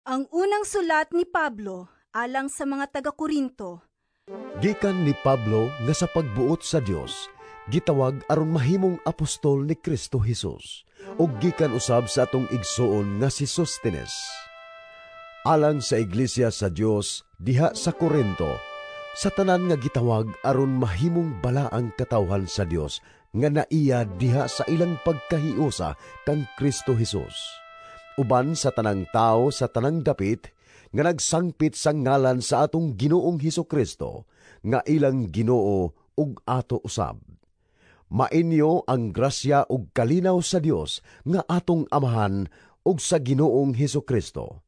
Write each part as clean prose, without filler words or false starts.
Ang unang sulat ni Pablo alang sa mga taga-Korinto. Gikan ni Pablo nga sa pagbuot sa Dios, gitawag aron mahimong apostol ni Kristo Jesus, ug gikan usab sa atong igsuon nga si Sostenes. Alang sa iglesia sa Dios diha sa Corinto, sa tanan nga gitawag aron mahimong balaang katawhan sa Dios nga naiya diha sa ilang pagkahiusa kang Kristo Jesus. Uban sa tanang tao sa tanang dapit nga nagsangpit sa ngalan sa atong Ginoong Hesukristo nga ilang Ginoo ug ato usab. Mainyo ang grasya ug kalinaw sa Dios nga atong Amahan ug sa Ginoong Hesukristo.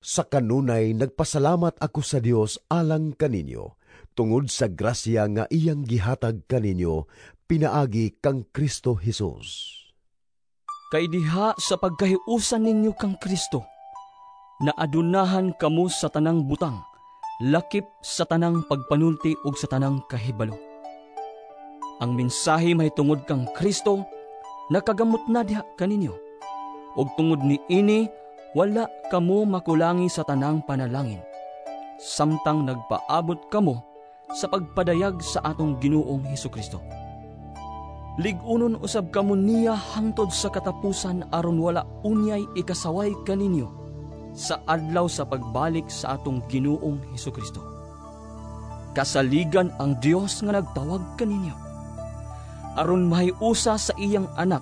Sa kanunay nagpasalamat ako sa Dios alang kaninyo tungod sa grasya nga iyang gihatag kaninyo pinaagi kang Kristo Jesus. Kay diha sa pagkahiusan ninyo kang Kristo, na adunahan kamo sa tanang butang, lakip sa tanang pagpanulti ug sa tanang kahibalo. Ang mensahe mahitungod kang Kristo, nakagamot na diha kaninyo, ug tungod ni ini, wala kamo makulangi sa tanang panalangin, samtang nagpaabot kamo sa pagpadayag sa atong Ginoong Hesukristo. Ligunon usab kamo niya hangtod sa katapusan aron wala unyay ikasaway kaninyo sa adlaw sa pagbalik sa atong Ginoong Hesukristo. Kasaligan ang Dios nga nagtawag kaninyo aron mahiusa sa iyang anak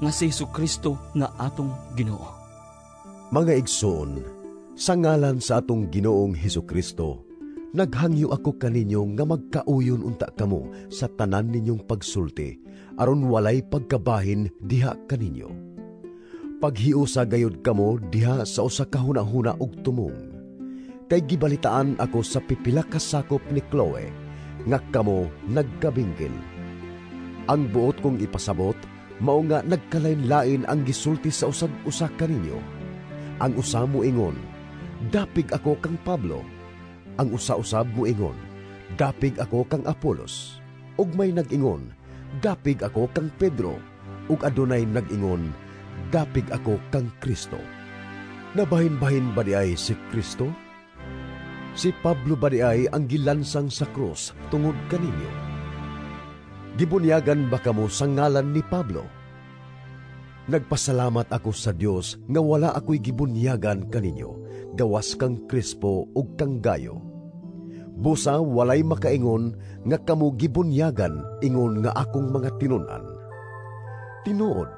nga si Hesukristo nga atong Ginoo. Mga igsoon, sa ngalan sa atong Ginoong Hesukristo, naghangyo ako kaninyo nga magkauyon unta kamo sa tanan ninyong pagsulti aron walay pagkabahin diha kaninyo. Paghiusa gayud kamo diha sa usa ka hunahuna ug tumong. Kay gibalitaan ako sa pipila ka sakop ni Chloe nga kamo nagkabingkil. Ang buot kong ipasabot mao nga nagkalain-lain ang gisulti sa usag-usa kaninyo. Ang usa mo ingon, dapig ako kang Pablo. Ang usa-usab mo ingon, dapig ako kang Apolos. Ug may nag-ingon, dapig ako kang Pedro. Ug adunay nag-ingon, dapig ako kang Kristo. Nabahin-bahin ba di ay si Kristo? Si Pablo ba di ay ang gilansang sa krus tungod kaninyo? Gibunyagan ba kamo sa ngalan ni Pablo? Nagpasalamat ako sa Dios nga wala ako'y gibunyagan kaninyo, gawas kang Crispo ug kang Gayo. Busa walay makaingon nga kamo gibunyagan ingon nga akong mga tinunan. Tinuod,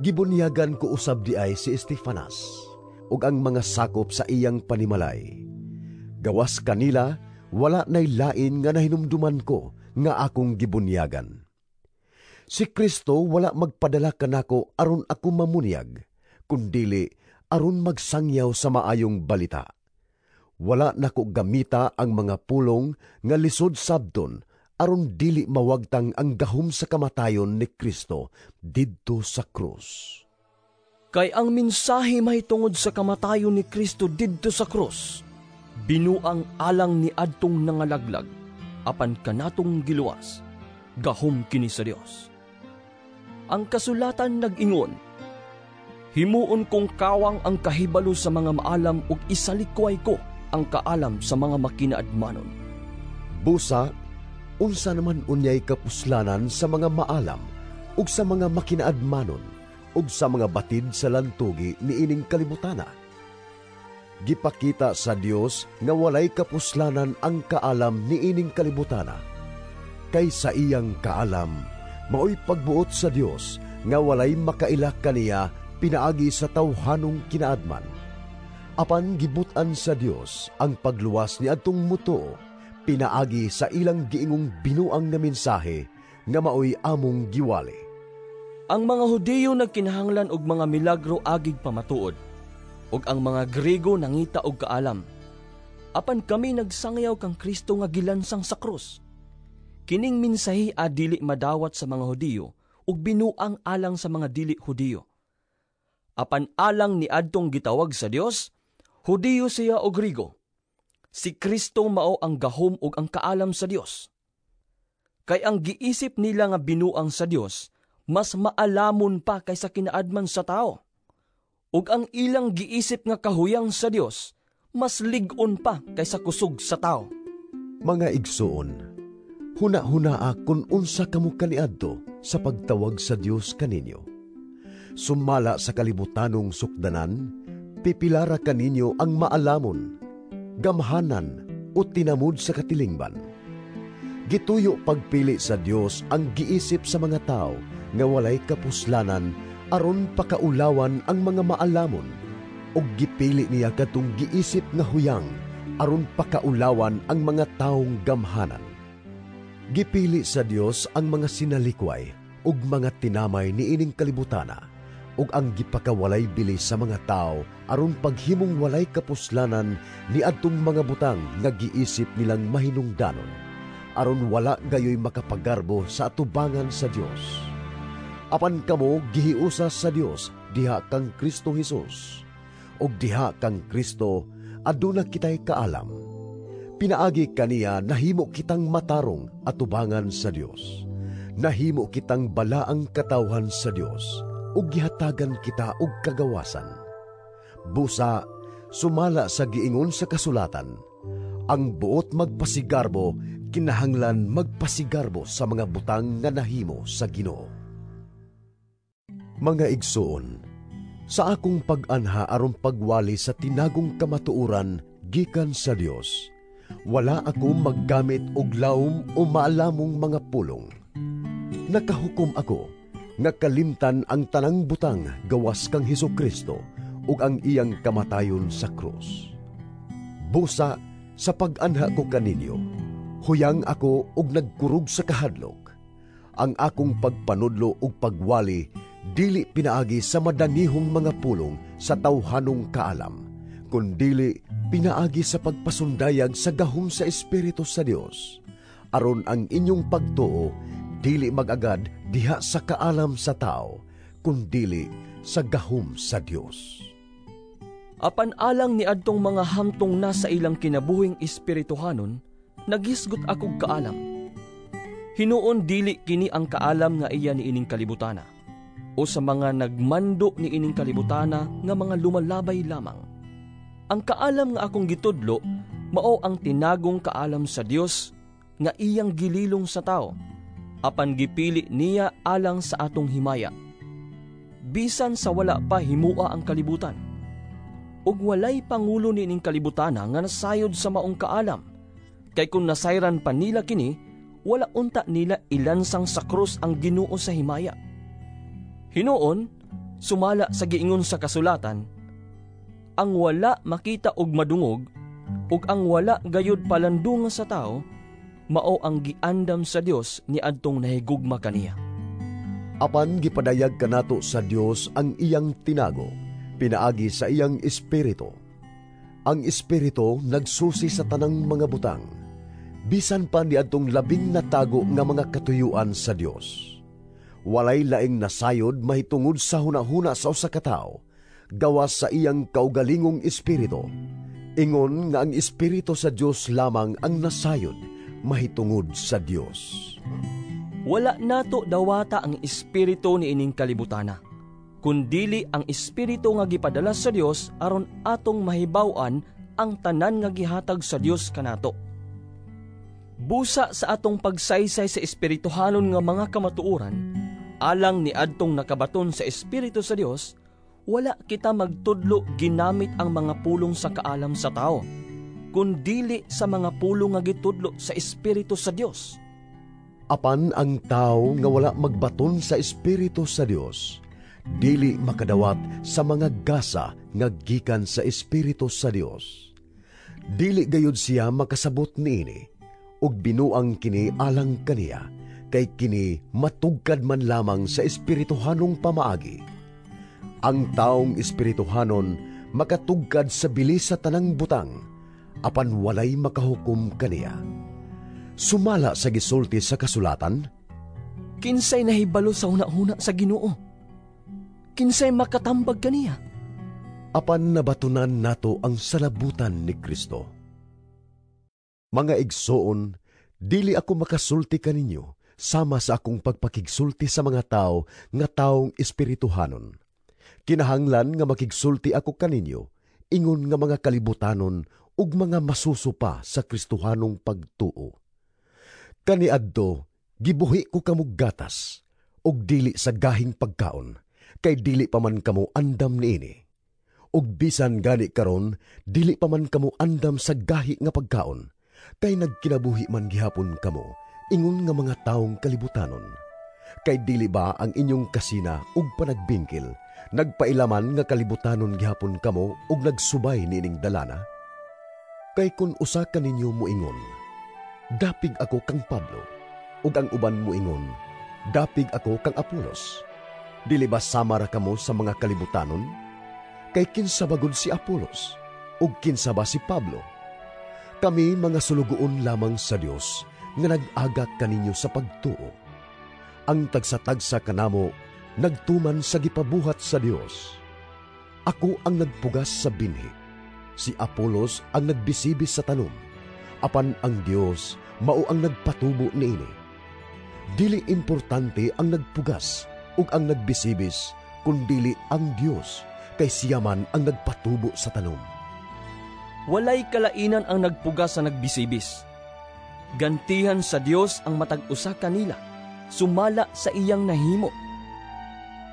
gibunyagan ko usab di ay si Estefanas ug ang mga sakop sa iyang panimalay. Gawas kanila, wala nay lain nga nahinumduman ko nga akong gibunyagan. Si Kristo wala magpadala kanako aron ako mamunyag, kundili aron magsangyaw sa maayong balita. Wala nako gamita ang mga pulong nga lisod sabton aron dili mawagtang ang gahom sa kamatayon ni Kristo didto sa krus. Kay ang mensahe mahitungod sa kamatayon ni Kristo didto sa krus, binuang alang ni adtong nangalaglag, apan kanatong giluwas, gahom kini sa Dios. Ang kasulatan nag-ingon, himuon kong kawang ang kahibalo sa mga maalam ug isalikway ko ang kaalam sa mga makinaadmanon. Busa, unsa naman unyay kapuslanan sa mga maalam ug sa mga makinaadmanon ug sa mga batid sa lantugi ni ining kalibutana. Gipakita sa Dios nga walay kapuslanan ang kaalam ni ining kalibutana. Kay sa iyang kaalam, maoy pagbuot sa Dios nga walay makaila kaniya pinaagi sa tawhanong kinaadman. Apan gibutan sa Dios ang pagluwas ni adtong mutuo pinaagi sa ilang giingong binuang nga mensahe nga maoy among giwali. Ang mga Hudiyo nagkinahanglan og mga milagro agig pamatuod, ug ang mga Griego nangita og kaalam. Apan kami nagsangyaw kang Kristo nga gilansang sa krus. Kining mensahe dili madawat sa mga Hudiyo ug binuang alang sa mga dili Hudiyo. Apan alang ni adtong gitawag sa Dios, Hudiyo siya o Griego. Si Kristo mao ang gahom ug ang kaalam sa Dios. Kay ang giisip nila nga binuang sa Dios, mas maalamon pa kaysa kinaadman sa tao. ug ang ilang giisip nga kahuyang sa Dios mas lig-on pa kaysa kusog sa tao. Mga igsoon, huna-hunaa kung unsa kamo kaniadto sa pagtawag sa Dios kaninyo. Sumala sa kalibutanong sukdanan, pipilara kaninyo ang maalamon, gamhanan o tinamud sa katilingban. Gituyo pagpili sa Dios ang giisip sa mga tao nga walay kapuslanan aron pakaulawan ang mga maalamon, ug gipili niya kadtong giisip nga huyang aron pakaulawan ang mga taong gamhanan. Gipili sa Dios ang mga sinalikway ug mga tinamay niining kalibutana, ug ang gipakawalay bilis sa mga tao aron paghimong walay kapuslanan ni adtong mga butang nga giisip nilang mahinungdanon, aron wala gayoy makapagarbo sa atubangan sa Dios. Apan kamo gihiusa sa Dios diha kang Kristo Jesus, ug diha kang Kristo aduna kitay kaalam. Pinaagi kaniya nahimo kitang matarong atubangan sa Dios. Nahimo kitang balaang katawhan sa Dios, ug gihatagan kita og kagawasan. Busa, sumala sa giingon sa kasulatan, ang buot magpasigarbo, kinahanglan magpasigarbo sa mga butang nga nahimo sa Ginoo. Mga igsoon, sa akong pag-anha aron pagwali sa tinagong kamatuoran gikan sa Dios, wala ako maggamit og lawom o maalamong mga pulong. Nakahukom ako nga kalimtan ang tanang butang gawas kang Hesukristo ug ang iyang kamatayon sa krus. Busa, sa pag-anha ko kaninyo, huyang ako ug nagkurog sa kahadlok. Ang akong pagpanudlo ug pagwali dili pinaagi sa madanihong mga pulong sa tawhanong kaalam, kundili pinaagi sa pagpasundayag sa gahom sa Espiritu sa Dios, aron ang inyong pagtuo dili magagad diha sa kaalam sa tao, kundili sa gahom sa Dios. Apan alang ni adtong mga hamtong na sa ilang kinabuhing espirituhanon, nagisgot akog kaalam. Hinuon dili kini ang kaalam nga iya ni ining kalibutana, o sa mga nagmando ni ining kalibutana nga mga lumalabay lamang. Ang kaalam nga akong gitudlo mao ang tinagong kaalam sa Dios nga iyang gililong sa tao, apan gipili niya alang sa atong himaya. Bisan sa wala pa himua ang kalibutan, ug walay pangulo nining kalibutana nga nasayod sa maong kaalam, kay kung nasayran pa nila kini, wala unta nila ilansang sa krus ang Ginoo sa himaya. Hinuon, sumala sa giingon sa kasulatan, ang wala makita og madungog, ug ang wala gayud palandunga sa tao, mao ang giandam sa Dios ni adtong nahigugma kaniya. Apan gipadayag kanato sa Dios ang iyang tinago, pinaagi sa iyang espiritu. Ang espiritu nagsusi sa tanang mga butang, bisan pa ni adtong labing natago nga mga katuyuan sa Dios. Walay laing nasayod mahitungod sa hunahuna sa usa ka tawo, gawas sa iyang kaugalingong espiritu. Ingon nga ang espiritu sa Dios lamang ang nasayod mahitungod sa Dios. Wala nato dawata ang espiritu ni ining kalibutana, kundili ang espiritu nga gipadala sa Dios aron atong mahibaw-an ang tanan nga gihatag sa Dios kanato. Busa sa atong pagsaysay sa espirituhanon nga mga kamatuoran, alang ni adtong nakabaton sa espiritu sa Dios, wala kita magtudlo ginamit ang mga pulong sa kaalam sa tao, kundili sa mga pulong nga gitudlo sa espiritu sa Dios. Apan ang tao nga wala magbaton sa espiritu sa Dios, dili makadawat sa mga gasa nga gikan sa espiritu sa Dios. Dili gayud siya makasabot niini, ug binuang kini alang kaniya, kay kini matugkad man lamang sa espirituhanong pamaagi. Ang taong espirituhanon makatugkad sa bilis sa tanang butang, apan walay makahukom kaniya. Sumala sa gisulti sa kasulatan, Kinsay nahibalo sa hunahuna sa Ginoo? Kinsay makatambag kaniya? apan nabatunan nato ang salabutan ni Kristo. Mga igsoon, dili ako makasulti kaninyo sama sa akong pagpakigsulti sa mga tao nga taong espirituhanon. Kinahanglan nga makigsulti ako kaninyo, ingon nga mga kalibutanon ug mga masusupa sa Kristohanong pagtuo. Kaniadto, gibuhi ko kamog gatas, ug dili sa gahing pagkaon, kay dili pa man kamo andam niini. Ug bisan gani karon, dili pa man kamo andam sa gahi nga pagkaon, kay nagkinabuhi man gihapon kamo, ingon nga mga taong kalibutanon. Kay dili ba ang inyong kasina ug panagbingkil, nagpailaman nga kalibutanon gihapon kamo ug nagsubay nining dalana? Kay kun usa ka ninyo moingon, dapig ako kang Pablo, ug ang uban moingon, dapig ako kang Apolos. Dili ba sama ra kamo sa mga kalibutanon? Kay kinsa bagod si Apolos, ug kinsa ba si Pablo? Kami mga sulugoon lamang sa Dios nga nag-aga kaninyo sa pagtuo. Ang tagsa-tagsa kanamo nagtuman sa gipabuhat sa Dios. Ako ang nagpugas sa binhi, si Apolos ang nagbisibis sa tanom, apan ang Dios mao ang nagpatubo niini. Dili importante ang nagpugas ug ang nagbisibis, kundili ang Dios, kay siya man ang nagpatubo sa tanom. Walay kalainan ang nagpugas sa nagbisibis. Gantihan sa Dios ang matag-usa kanila, sumala sa iyang nahimo.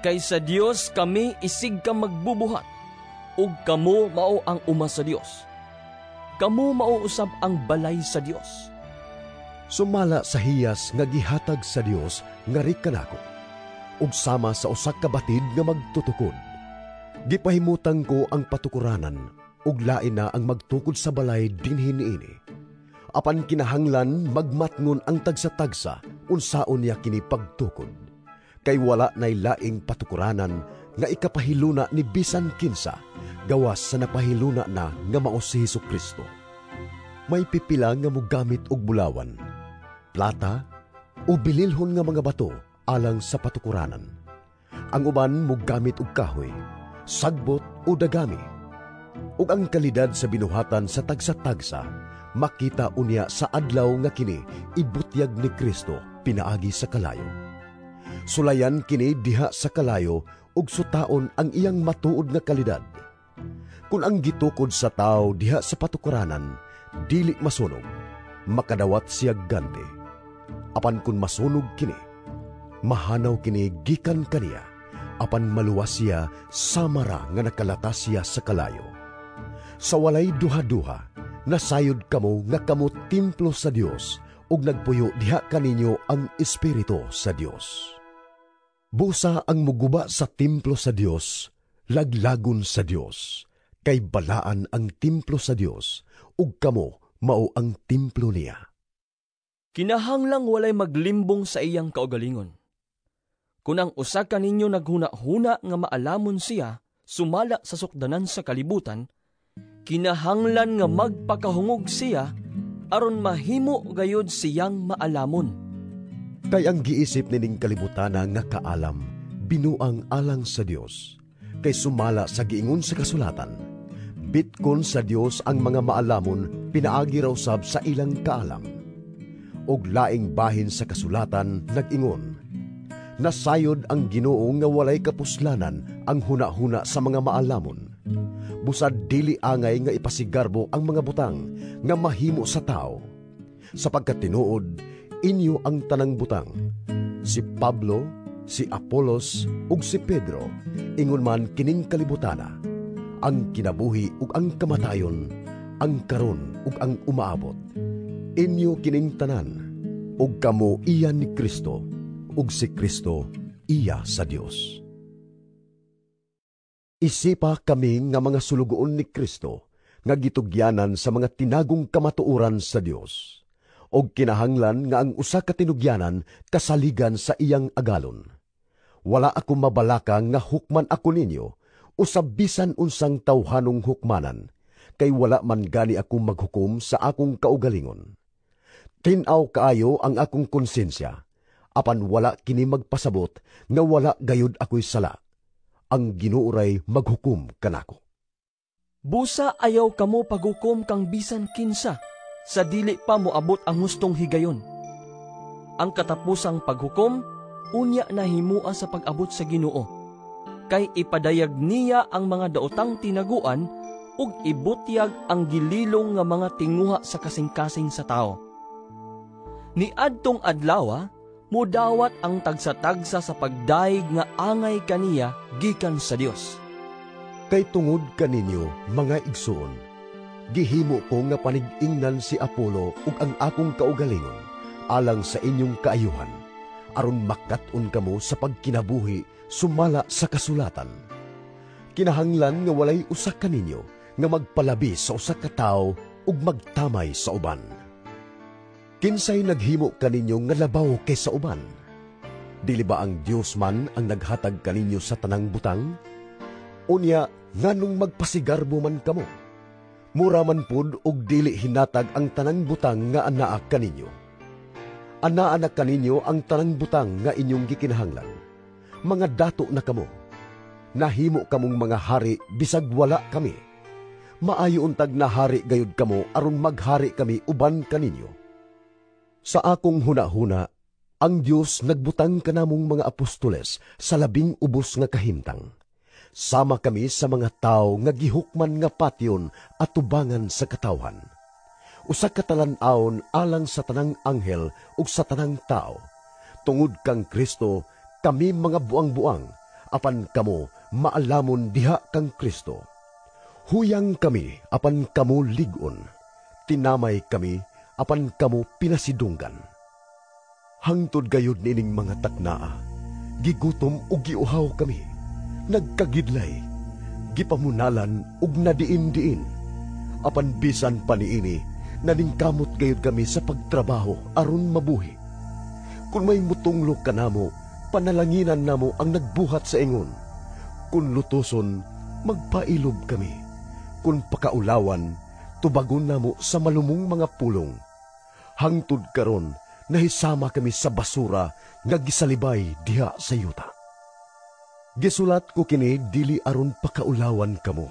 Kay sa Dios kami isig ka magbubuhat, ug kamo mao ang uma sa Dios. Kamo mao usab ang balay sa Dios. Sumala sa hiyas nga gihatag sa Dios nga rikanako, ug sama sa usa ka batid nga magtutukod. Gipahimutang ko ang patukuranan, ug lain na ang magtukod sa balay dinhi niini. Apan kinahanglan magmatngon ang tagsa-tagsa unsaon niya kini pagtukod. Kay wala nay laing patukuranan nga ikapahiluna ni bisan kinsa, gawas sa napahiluna na nga mao si Hesukristo. May pipila nga mogamit og bulawan, plata o bililhon nga mga bato alang sa patukuranan. Ang uban mogamit og kahoy, sagbot o dagami. Ug ang kalidad sa binuhatan sa tagsa-tagsa makita unya sa adlaw nga kini ibutyag ni Kristo pinaagi sa kalayo. Sulayan kini diha sa kalayo ug sutaon ang iyang matuod nga kalidad. Kung ang gitukod sa tao diha sa patukuranan dili masunog, makadawat siya ganti. Apan kun masunog kini, mahanaw kini gikan kaniya, apan maluwas siya samara nga nakalatas siya sa kalayo. Sa walay duha-duha, nasayod kamo nga kamo templo sa Dios ug nagpuyo diha kaninyo ang Espiritu sa Dios. Busa ang muguba sa templo sa Dios, laglagon sa Dios, kay balaan ang templo sa Dios ug kamo mao ang templo niya. Kinahanglang walay maglimbong sa iyang kaugalingon. Kung ang usa ka ninyo naghuna-huna nga maalamon siya, sumala sa sukdanan sa kalibutan, kinahanglan nga magpakahungog siya aron mahimo gayud siyang maalamon. Kay ang giisip nining kalibutana nga kaalam, binuang alang sa Dios. Kay sumala sa giingon sa kasulatan, bitkon sa Dios ang mga maalamon, pinaagi raw sab sa ilang kaalam. Og laing bahin sa kasulatan nag-ingon, nasayod ang Ginoo nga walay kapuslanan ang huna-huna sa mga maalamon. Busad dili angay nga ipasigarbo ang mga butang nga mahimo sa tao. Sapagkat tinuod, inyo ang tanang butang, si Pablo, si Apolos, ug si Pedro, ingon man kining kalibutana, ang kinabuhi ug ang kamatayon, ang karon ug ang umaabot. Inyo kining tanan, ug kamo iya ni Kristo, ug si Kristo iya sa Dios. Isipa kami nga mga sulugoon ni Kristo, nga gitugyanan sa mga tinagong kamatuoran sa Dios, og kinahanglan nga ang usa ka tinugyanan kasaligan sa iyang agalon. Wala ako mabalaka nga hukman ako ninyo, usab bisan unsang tawhanong hukmanan, kay wala man gani ako maghukom sa akong kaugalingon. Tinaw kaayo ang akong konsensya, apan wala kini magpasabot nga wala gayud ako'y sala. Ang Ginuuray maghukom kanako. Busa ayaw kamo paghukom kang bisan kinsa, sa dili pa moabot ang hustong higayon. Ang katapusang paghukom, unya na himua sa pag-abot sa Ginoo. kay ipadayag niya ang mga daotang tinaguan ug ibutyag ang gililong nga mga tinguha sa kasing-kasing sa tao. Ni adtong adlaw, mudawat ang tagsa-tagsa sa pagdaig nga angay kaniya gikan sa Dios. Kay tungod kaninyo, mga igsoon, gihimo ko nga panig-ingnan si Apolo ug ang akong kaugalingon alang sa inyong kaayuhan, aron makat-on kamo sa pagkinabuhi sumala sa kasulatan. Kinahanglan nga walay usa kaninyo nga magpalabi sa usa ka tawo ug magtamay sa uban. Kinsay naghimo kaninyo nga labaw kaysa uban? Dili ba ang Dios man ang naghatag kaninyo sa tanang butang? Unya, nganong magpasigarbo man kamo? Mura man pud og dili hinatag ang tanang butang nga anaa kaninyo. Anaa na kaninyo ang tanang butang nga inyong gikinahanglan. Mga dato na kamo. Nahimo kamong mga hari bisag wala kami. Maayo untag na hari gayud kamo aron maghari kami uban kaninyo. Sa akong hunahuna, ang Dios nagbutang kanamong mga apostoles sa labing ubos nga kahimtang. Sama kami sa mga tao nga gihukman nga patyon at tubangan sa katawhan. Usa ka talan-awon alang sa tanang anghel ug sa tanang tao. Tungod kang Kristo, kami mga buang-buang, apan kamo maalamon diha kang Kristo. Huyang kami apan kamo ligon. Tinamay kami apan kamo pinasidunggan. Hangtod gayud nining mga taknaa, gigutom ug giuhaw kami, nagkagidlay, gipamunalan ug nadiin-diin. Apan bisan pa niini, naningkamot gayud kami sa pagtrabaho aron mabuhi. Kung may mutunglo kanamo, panalanginan namo ang nagbuhat sa ingon. Kung lutuson, magpailob kami. Kung pakaulawan, tubagon namo sa malumong mga pulong. Hangtod karon, nahisama kami sa basura nga gisalibay diha sa yuta. Gisulat ko kini dili aron pakaulawan kamo,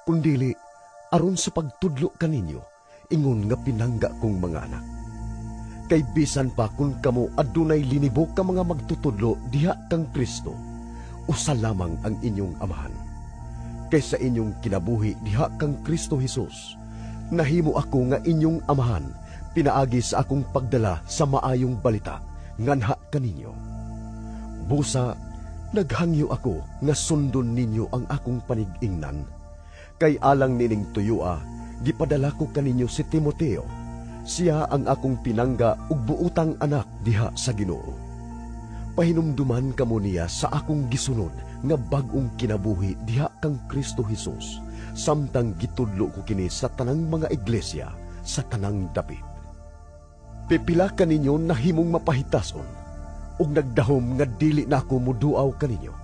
kundili aron sa pagtudlo kaninyo, ingon nga pinangga kong mga anak. Kay bisan pa kung kamo adunay linibok ka mga magtutudlo diha kang Kristo, usa lamang ang inyong amahan. Kaysa inyong kinabuhi diha kang Kristo Jesus, nahimo ako nga inyong amahan, pinaagi sa akong pagdala sa maayong balita, nganha kaninyo. Busa, naghangyo ako nga sundon ninyo ang akong panig-ingnan. Kay alang nining tuyua, gipadala ko kaninyo si Timoteo. Siya ang akong pinangga ug buutang anak diha sa Ginoo. Pahinumduman kamo niya sa akong gisunod nga bag-ong kinabuhi diha kang Kristo Jesus, samtang gitudlo ko kini sa tanang mga iglesia sa tanang dapit. Pipila kaninyo nahimong mapahitason, ug nagdahom nga dili na ako muduaw kaninyo.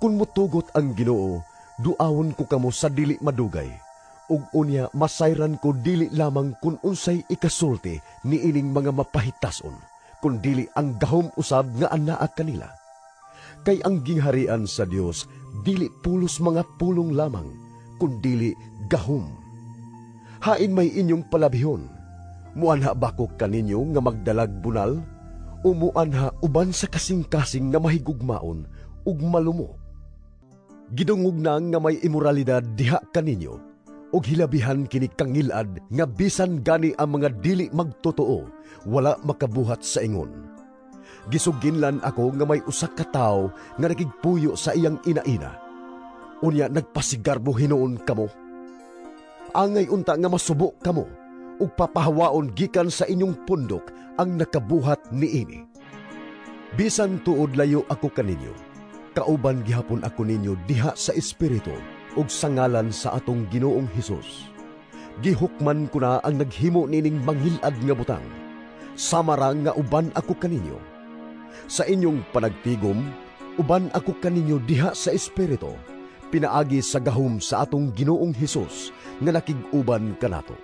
Kung mutugot ang Ginoo, duawon ko kamo sa dili madugay, ug unya masayran ko dili lamang kun unsay ikasulti ni ining mga mapahitason, kun dili ang gahom usab nga anaa kanila. Kay ang gingharian sa Dios dili pulos mga pulong lamang, kun dili gahom. Hain may inyong palabihon, muanha ba ko kaninyo nga magdalag bunal? Umuanha uban sa kasing-kasing nga mahigugmaon ug malumo. Gidungog na nga may imoralidad diha kaninyo, ug hilabihan kini kangilad nga bisan gani ang mga dili magtotoo, wala makabuhat sa ingon. Gisuginlan ako nga may usa ka tawo nga nakigpuyo sa iyang ina-ina. Unya nagpasigarbo hinuon kamo. Angay unta nga masubo kamo, ug papahawaon gikan sa inyong pundok ang nakabuhat niini. Bisan tuod layo ako kaninyo, kauban gihapon ako ninyo diha sa espiritu ug sa ngalan sa atong Ginoong Hesus. Gihukman ko na ang naghimo nining mangilad nga butang. Samara nga uban ako kaninyo. Sa inyong panagtigom, uban ako kaninyo diha sa espiritu, pinaagi sa gahom sa atong Ginoong Hesus nga nakig-uban kanato.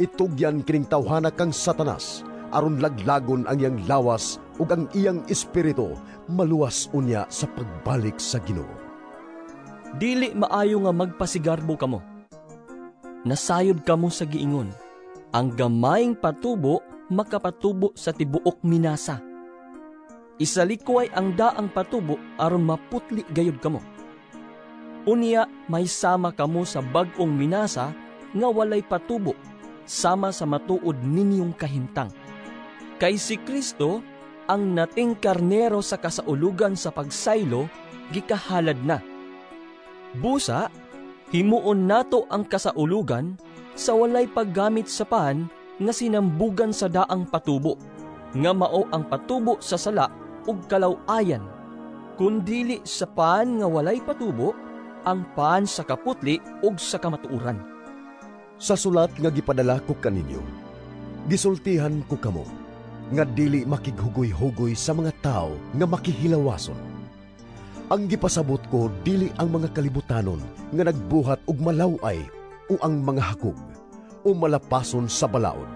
Itugyan kining tawhana kang Satanas, aron laglagon ang iyang lawas ug ang iyang espiritu maluwas unya sa pagbalik sa Ginoo. Dili maayo nga magpasigarbo kamo. Nasayod kamo sa giingon, ang gamayng patubo makapatubo sa tibuok minasa. Isalikway ang daang patubo aron maputli gayud kamo. Unya may sama kamo sa bag-ong minasa nga walay patubo, sama sa matuod ninyong kahimtang. Kay si Kristo ang nating karnero sa kasaulugan sa pagsaylo, gikahalad na. Busa, himuon nato ang kasaulugan sa walay paggamit sa paan nga sinambugan sa daang patubo, nga mao ang patubo sa sala ug kalaw-ayan, kundili sa paan nga walay patubo, ang paan sa kaputli ug sa kamatuuran. Sa sulat nga gipadala ko kaninyo, gisultihan ko kamo, nga dili makighugoy-hugoy sa mga tao nga makihilawason. Ang gipasabot ko dili ang mga kalibutanon nga nagbuhat og malaway o ang mga hakog o malapason sa balaod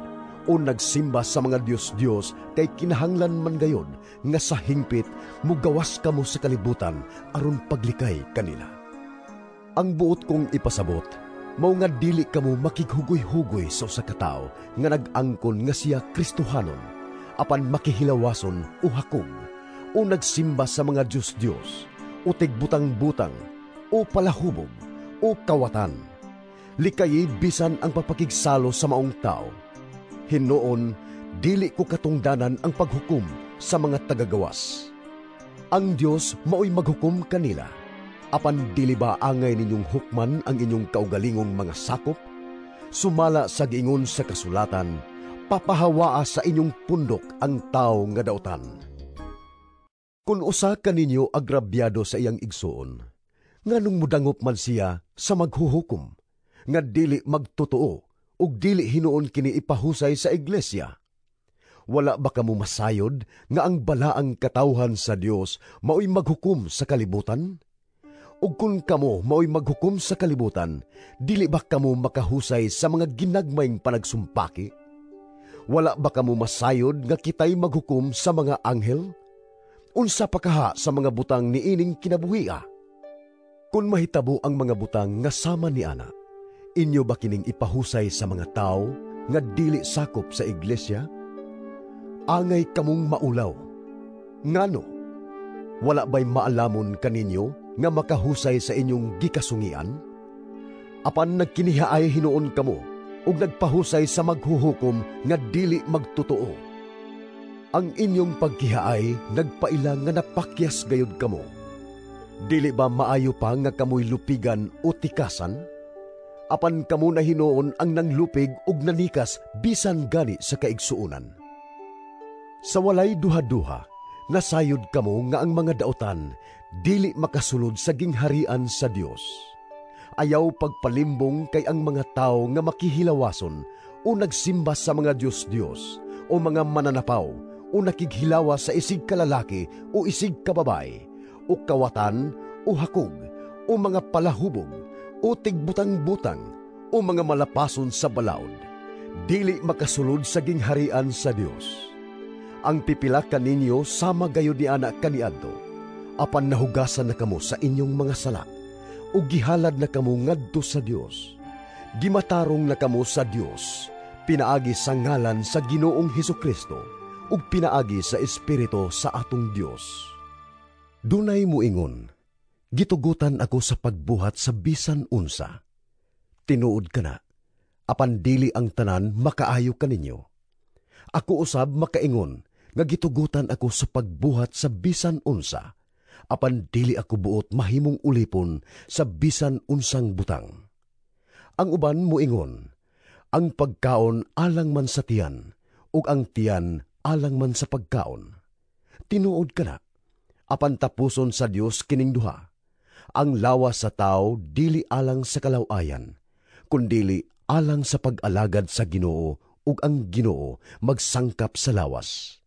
o nagsimba sa mga Diyos-Diyos kay kinahanglan man gayod nga sa hingpit mugawas kamo sa kalibutan aron paglikay kanila. Ang buot kong ipasabot, mao nga dili kamo makighugoy-hugoy sa usa ka tawo nga nag-angkon nga siya Kristohanon, apan makihilawason o hakog, o nagsimba sa mga Diyos-Diyos, o tigbutang-butang, o palahubog, o kawatan. Likayi bisan ang papakigsalo sa maong tao. Hinuon, dili ko katungdanan ang paghukom sa mga tagagawas. Ang Diyos mao'y maghukom kanila. Apan dili ba angay ninyong hukman ang inyong kaugalingong mga sakop? Sumala sa giingon sa kasulatan, papahawaa sa inyong pundok ang tao nga dautan. Kung usa ka ninyo agrabyado sa iyang igsuon, nganong mudangop man siya sa maghuhukom, nga dili magtotoo ug dili hinuon kini ipahusay sa iglesia? Wala ba kamo masayod nga ang balaang katawhan sa Dios mao'y maghukom sa kalibutan? Ug kung kamo mao'y maghukom sa kalibutan, dili ba kamo makahusay sa mga ginagmayng panagsumpaki? Wala ba kamo masayod nga kitay maghukom sa mga anghel? Unsa pa kaha sa mga butang niining kinabuhia? Kung mahitabo ang mga butang nga sama ni ana, inyo ba kining ipahusay sa mga tao nga dili sakop sa iglesia? Angay kamong maulaw. Ngano? Wala ba'y maalamon kaninyo nga makahusay sa inyong gikasungian? Apan nagkinihaay hinuon kamo ug nagpahusay sa maghuhukom nga dili magtotoo. Ang inyong pagkihaay nagpailang nga napakyas gayud kamo. Dili ba maayo pa nga kamoy lupigan o tikasan? Apan kamo na hinuon ang nanglupig ug nanikas bisan gani sa kaigsuunan. Sa walay duha-duha, nasayod kamo nga ang mga dautan dili makasulod sa gingharian sa Dios. Ayaw pagpalimbong kay ang mga tao nga makihilawason o nagsimba sa mga Diyos-Diyos o mga mananapaw o nakighilawa sa isig kalalaki o isig kababae o kawatan o hakog o mga palahubog o tigbutang-butang o mga malapason sa balaod. Dili makasulod sa gingharian sa Dios. Ang pipila kaninyo sama gayud ni anak kaniadto, apan nahugasan na kamo sa inyong mga sala, o gihalad na kamo ngadto sa Dios. Gimatarong na kamo sa Dios, pinaagi sa ngalan sa Ginoong Hesukristo, ug pinaagi sa Espiritu sa atong Dios. Dunay muingon, gitugutan ako sa pagbuhat sa bisan unsa. Tinuod ka na, apan dili ang tanan makaayo kaninyo. Ako usab makaingon, nga gitugutan ako sa pagbuhat sa bisan unsa, apan dili ako buot mahimong ulipon sa bisan unsang butang. Ang uban moingon, ang pagkaon alang man sa tiyan, ug ang tiyan alang man sa pagkaon. Tinuod ka na, apan tapuson sa Dios kining duha. Ang lawas sa tao dili alang sa kalawayan, kundili alang sa pag-alagad sa Ginoo, ug ang Ginoo magsangkap sa lawas.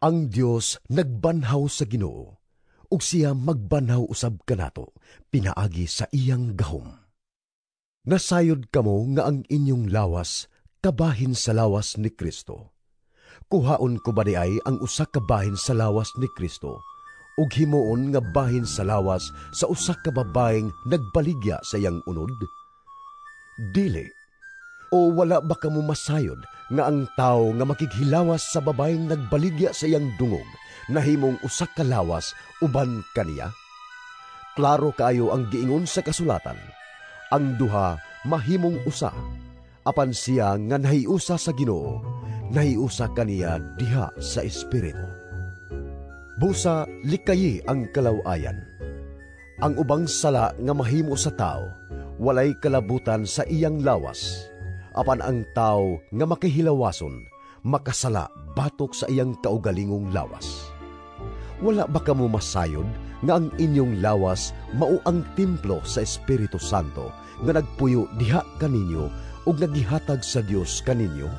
Ang Dios nagbanhaw sa Ginoo, ug siya magbanhaw usab kanato pinaagi sa iyang gahom. Nasayod kamo nga ang inyong lawas kabahin sa lawas ni Kristo. Kuhaon ko ba di ay ang usa ka bahin sa lawas ni Kristo, ug himuon nga bahin sa lawas sa usa ka babaeng nagbaligya sa iyang unod? Dili. O wala ba kamo masayod nga ang tao nga makighilawas sa babayeng nagbaligya sa iyang dungog, nahimong usa ka lawas uban kaniya? Klaro kaayo ang giingon sa kasulatan, ang duha mahimong usa, apan siya nga nahiusa sa Ginoo, nahiusa kaniya diha sa espiritu. Busa likayi ang kalawayan. Ang ubang sala nga mahimo sa tao, walay kalabutan sa iyang lawas. Apan ang tao nga makihilawason, makasala batok sa iyang kaugalingong lawas. Wala ba kamo masayod nga ang inyong lawas mao ang templo sa Espiritu Santo nga nagpuyo diha kaninyo ug nagihatag sa Dios kaninyo?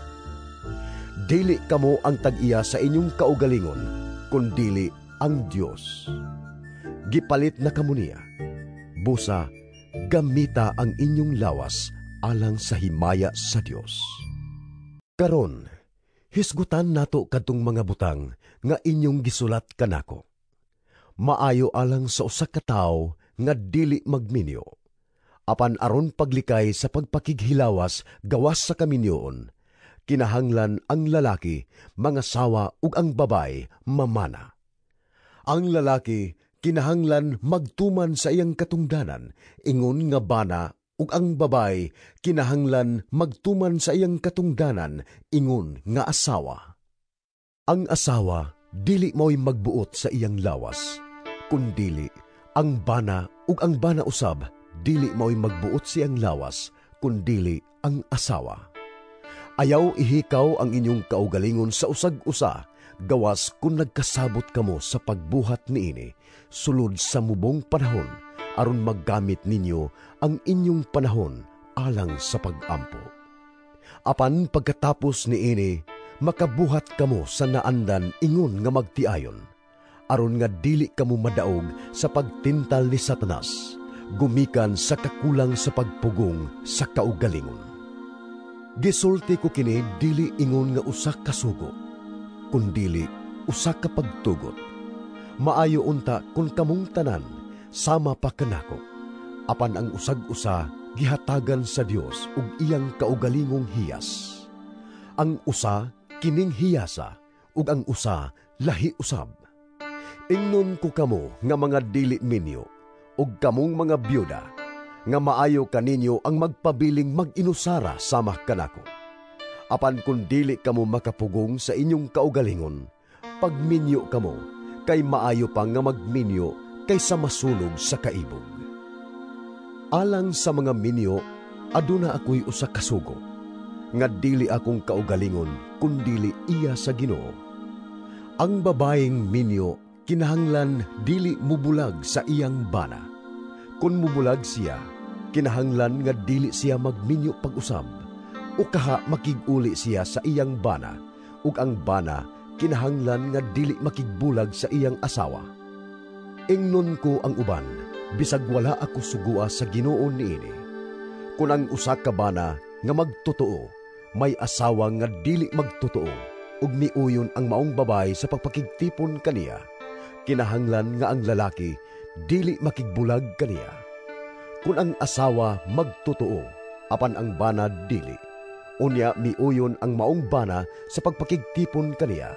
Dili kamo ang tag-iya sa inyong kaugalingon, kundili ang Dios. Gipalit na kamo niya. Busa, gamita ang inyong lawas alang sa himaya sa Dios. Karon, hisgutan nato kadtong mga butang nga inyong gisulat kanako. Maayo alang sa usa ka tawo nga dili magminyo. Apan aron paglikay sa pagpakighilawas gawas sa kaminyoon, kinahanglan ang lalaki mangasawa ug ang babay mamana. Ang lalaki kinahanglan magtuman sa iyang katungdanan, ingon nga bana, ug ang babay kinahanglan magtuman sa iyang katungdanan, ingon nga asawa. Ang asawa dili mo'y magbuot sa iyang lawas, kundili ang bana ug ang bana usab dili mo'y magbuot sa iyang lawas, kundili ang asawa. Ayaw ihikaw ang inyong kaugalingon sa usag-usa, gawas kung nagkasabot kamo sa pagbuhat niini, sulod sa mubong panahon, aron maggamit ninyo ang inyong panahon alang sa pag-ampo. Apan pagkatapos niini, makabuhat kamo sa naandan ingon nga magtiayon, aron nga dili kamo madaog sa pagtintal ni Satanas, gumikan sa kakulang sa pagpugong sa kaugalingon. Gisulti ko kini dili ingon nga usa ka sugo, kundili usa ka pagtugot. Maayo unta kung kamong tanan sama pa kanako, apan ang usag-usa gihatagan sa Dios ug iyang kaugalingong hiyas. Ang usa kining hiyasa ug ang usa lahi usab. Ingnon ko kamo nga mga dili minyo ug kamong mga byuda nga maayo kaninyo ang magpabiling mag-inusara sama kanako. Apan kung dili kamo makapugong sa inyong kaugalingon, pagminyo kamo, kay maayo pa nga magminyo kaysa masunog sa kaibog. Alang sa mga minyo, aduna ako'y usa ka sugo, nga dili akong kaugalingon, kundili iya sa Ginoo. Ang babaeng minyo, kinahanglan dili mubulag sa iyang bana. Kung mubulag siya, kinahanglan nga dili siya magminyo pag-usab, o kaha makiguli siya sa iyang bana, ug ang bana kinahanglan nga dili makigbulag sa iyang asawa. Ingnon ko ang uban, bisag wala ako sugua sa Ginoo niini. Kung ang usa ka bana nga magtotoo, may asawa nga dili magtotoo, ug miuyon ang maong babay sa pagpakigtipon kaniya, kinahanglan nga ang lalaki dili makigbulag kaniya. Kung ang asawa magtotoo, apan ang bana dili, unya miuyon ang maong bana sa pagpakigtipon kaniya,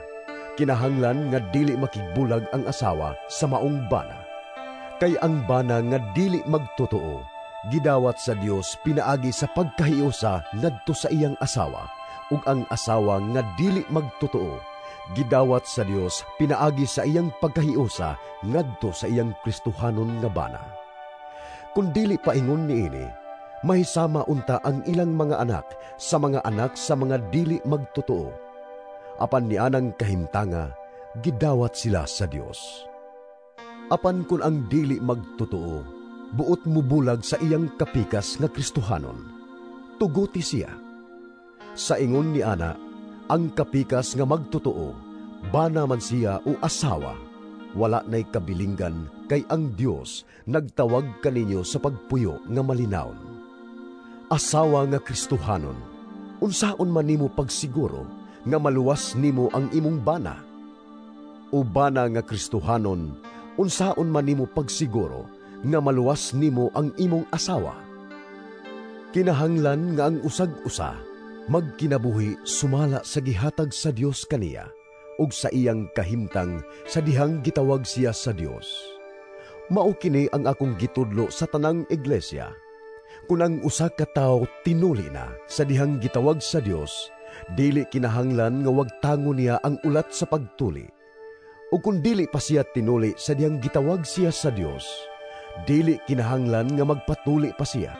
kinahanglan nga dili makigbulag ang asawa sa maong bana. Kay ang bana nga dili magtotoo, gidawat sa Dios pinaagi sa pagkahiusa ngadto sa iyang asawa, ug ang asawa nga dili magtotoo, gidawat sa Dios pinaagi sa iyang pagkahiusa ngadto sa iyang Kristohanon nga bana. Kung dili paingon niini, mahisama unta ang ilang mga anak sa mga dili magtotoo. Apan nianang kahimtanga, gidawat sila sa Dios. Apan kung ang dili magtotoo, buot mubulag sa iyang kapikas nga Kristohanon, tuguti siya. Sa ingon ni ana, ang kapikas nga magtotoo, bana man siya o asawa, wala na'y kabilinggan kay ang Dios nagtawag kaninyo sa pagpuyo nga malinawon. Asawa nga Kristohanon, unsaon man nimo pagsiguro nga maluwas nimo ang imong bana? O bana nga Kristohanon, unsaon man nimo pagsiguro nga maluwas nimo ang imong asawa? Kinahanglan nga ang usag-usa magkinabuhi sumala sa gihatag sa Dios kaniya ug sa iyang kahimtang sa dihang gitawag siya sa Dios. Mao kini ang akong gitudlo sa tanang iglesia. Kung ang usa ka tawo tinuli na sa dihang gitawag sa Dios, dili kinahanglan nga wag tango niya ang ulat sa pagtuli. O kung dili pa siya tinuli sa dihang gitawag siya sa Dios, dili kinahanglan nga magpatuli pa siya.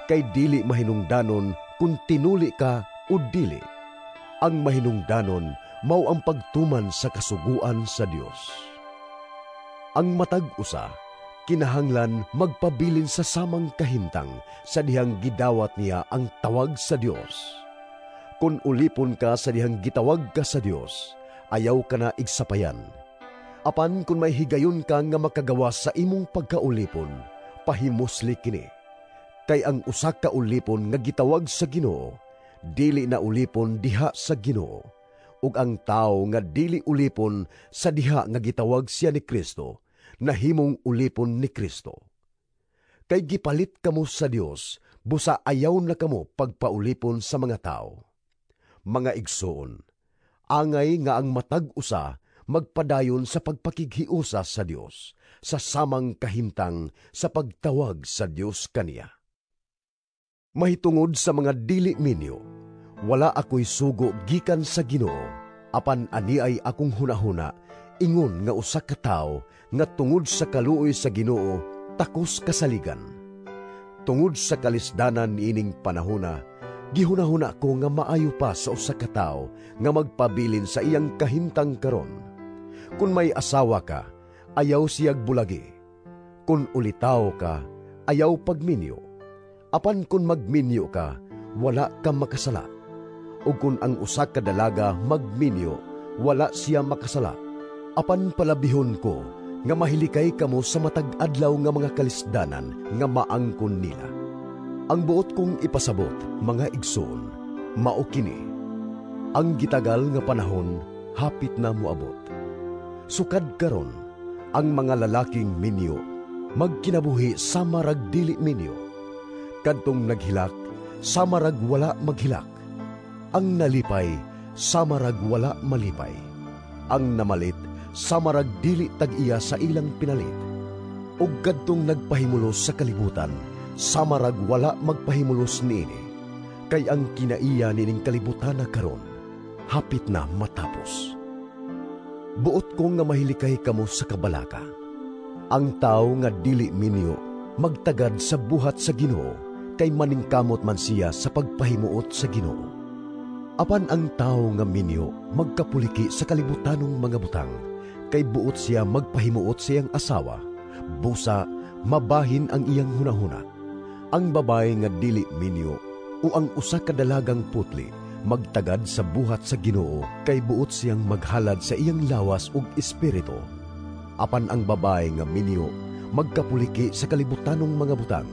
Kay dili mahinungdanon kung tinuli ka o dili. Ang mahinungdanon mao ang pagtuman sa kasuguan sa Dios. Ang matag usa, kinahanglan magpabilin sa samang kahimtang sa dihang gidawat niya ang tawag sa Dios. Kung ulipon ka sa dihang gitawag ka sa Dios, ayaw ka na igsapayan. Apan kung may higayon ka nga makagawa sa imong pagkaulipon, pahimusli kini. Kay ang usa ka ulipon nga gitawag sa Ginoo, dili na ulipon diha sa Ginoo. Ug ang tao nga dili ulipon sa diha nga gitawag siya ni Kristo, nahimong ulipon ni Kristo. Kay gipalit kamo sa Dios, busa ayaw na kamo pagpaulipon sa mga tao. Mga igsoon, angay nga ang matag usa magpadayon sa pagpakighiusa sa Dios, sa samang kahimtang sa pagtawag sa Dios kaniya. Mahitungod sa mga dili minyo, wala ako'y sugo gikan sa Ginoo, apan ani ay akong hunahuna, ingon nga usa ka tawo nga tungod sa kaluoy sa Ginoo takos kasaligan. Tungod sa kalisdanan niining panahona, gihunahuna ko nga maayo pa sa usa ka tawo nga magpabilin sa iyang kahimtang karon. Kung may asawa ka, ayaw siyag bulagi. Kung ulitaw ka, ayaw pagminyo. Apan kung magminyo ka, wala ka makasala. O kung ang usa ka dalaga magminyo, wala siya makasala. Apan palabihon ko, nga mahilikay kamo sa matag adlaw nga mga kalisdanan nga maangkon nila. Ang buot kong ipasabot, mga igsoon, mao kini. Ang gitagal nga panahon, hapit na moabot. Sukad karon, ang mga lalaking minyo, magkinabuhi sa marag dili minyo. Kadtong naghilak, sa marag wala maghilak. Ang nalipay, sa marag wala malipay. Ang namalit, sa marag dili tag-iya sa ilang pinalit. O kadtong nagpahimulos sa kalibutan, sa marag wala magpahimulos niini. Kay ang kinaiya nining kalibutan na karon, hapit na matapos. Buot ko nga mahilikay kamo sa kabalaka. Ang tao nga dili minyo, magtagad sa buhat sa Ginoo, kay maningkamot man siya sa pagpahimuot sa Ginoo. Apan ang tao nga minyo, magkapuliki sa kalibutanong mga butang, kay buot siya magpahimuot sa iyang asawa, busa, mabahin ang iyang hunahuna. Ang babae nga dili minyo, o ang usa ka dalagang putli, magtagad sa buhat sa Ginoo, kay buot siyang maghalad sa iyang lawas ug espiritu. Apan ang babae nga minyo, magkapuliki sa kalibutanong mga butang,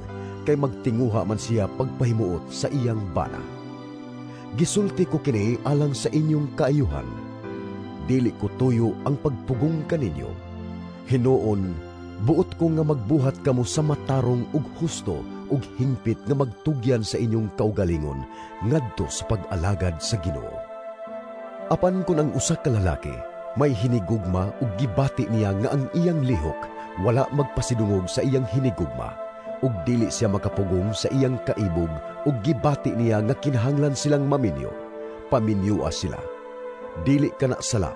kay magtinguha man siya pagpahimuot sa iyang bana. Gisulti ko kini alang sa inyong kaayuhan. Dili ko tuyo ang pagpugong kaninyo. Hinuon, buot ko nga magbuhat kamo sa matarong ug husto ug hingpit nga magtugyan sa inyong kaugalingon ngadto sa pag-alagad sa Ginoo. Apan kun ang usa ka lalaki may hinigugma ug gibati niya nga ang iyang lihok wala magpasidungog sa iyang hinigugma, ug dili siya makapugong sa iyang kaibog, ug gibati niya nga kinahanglan silang maminyo, paminyua sila. Dili ka na sala.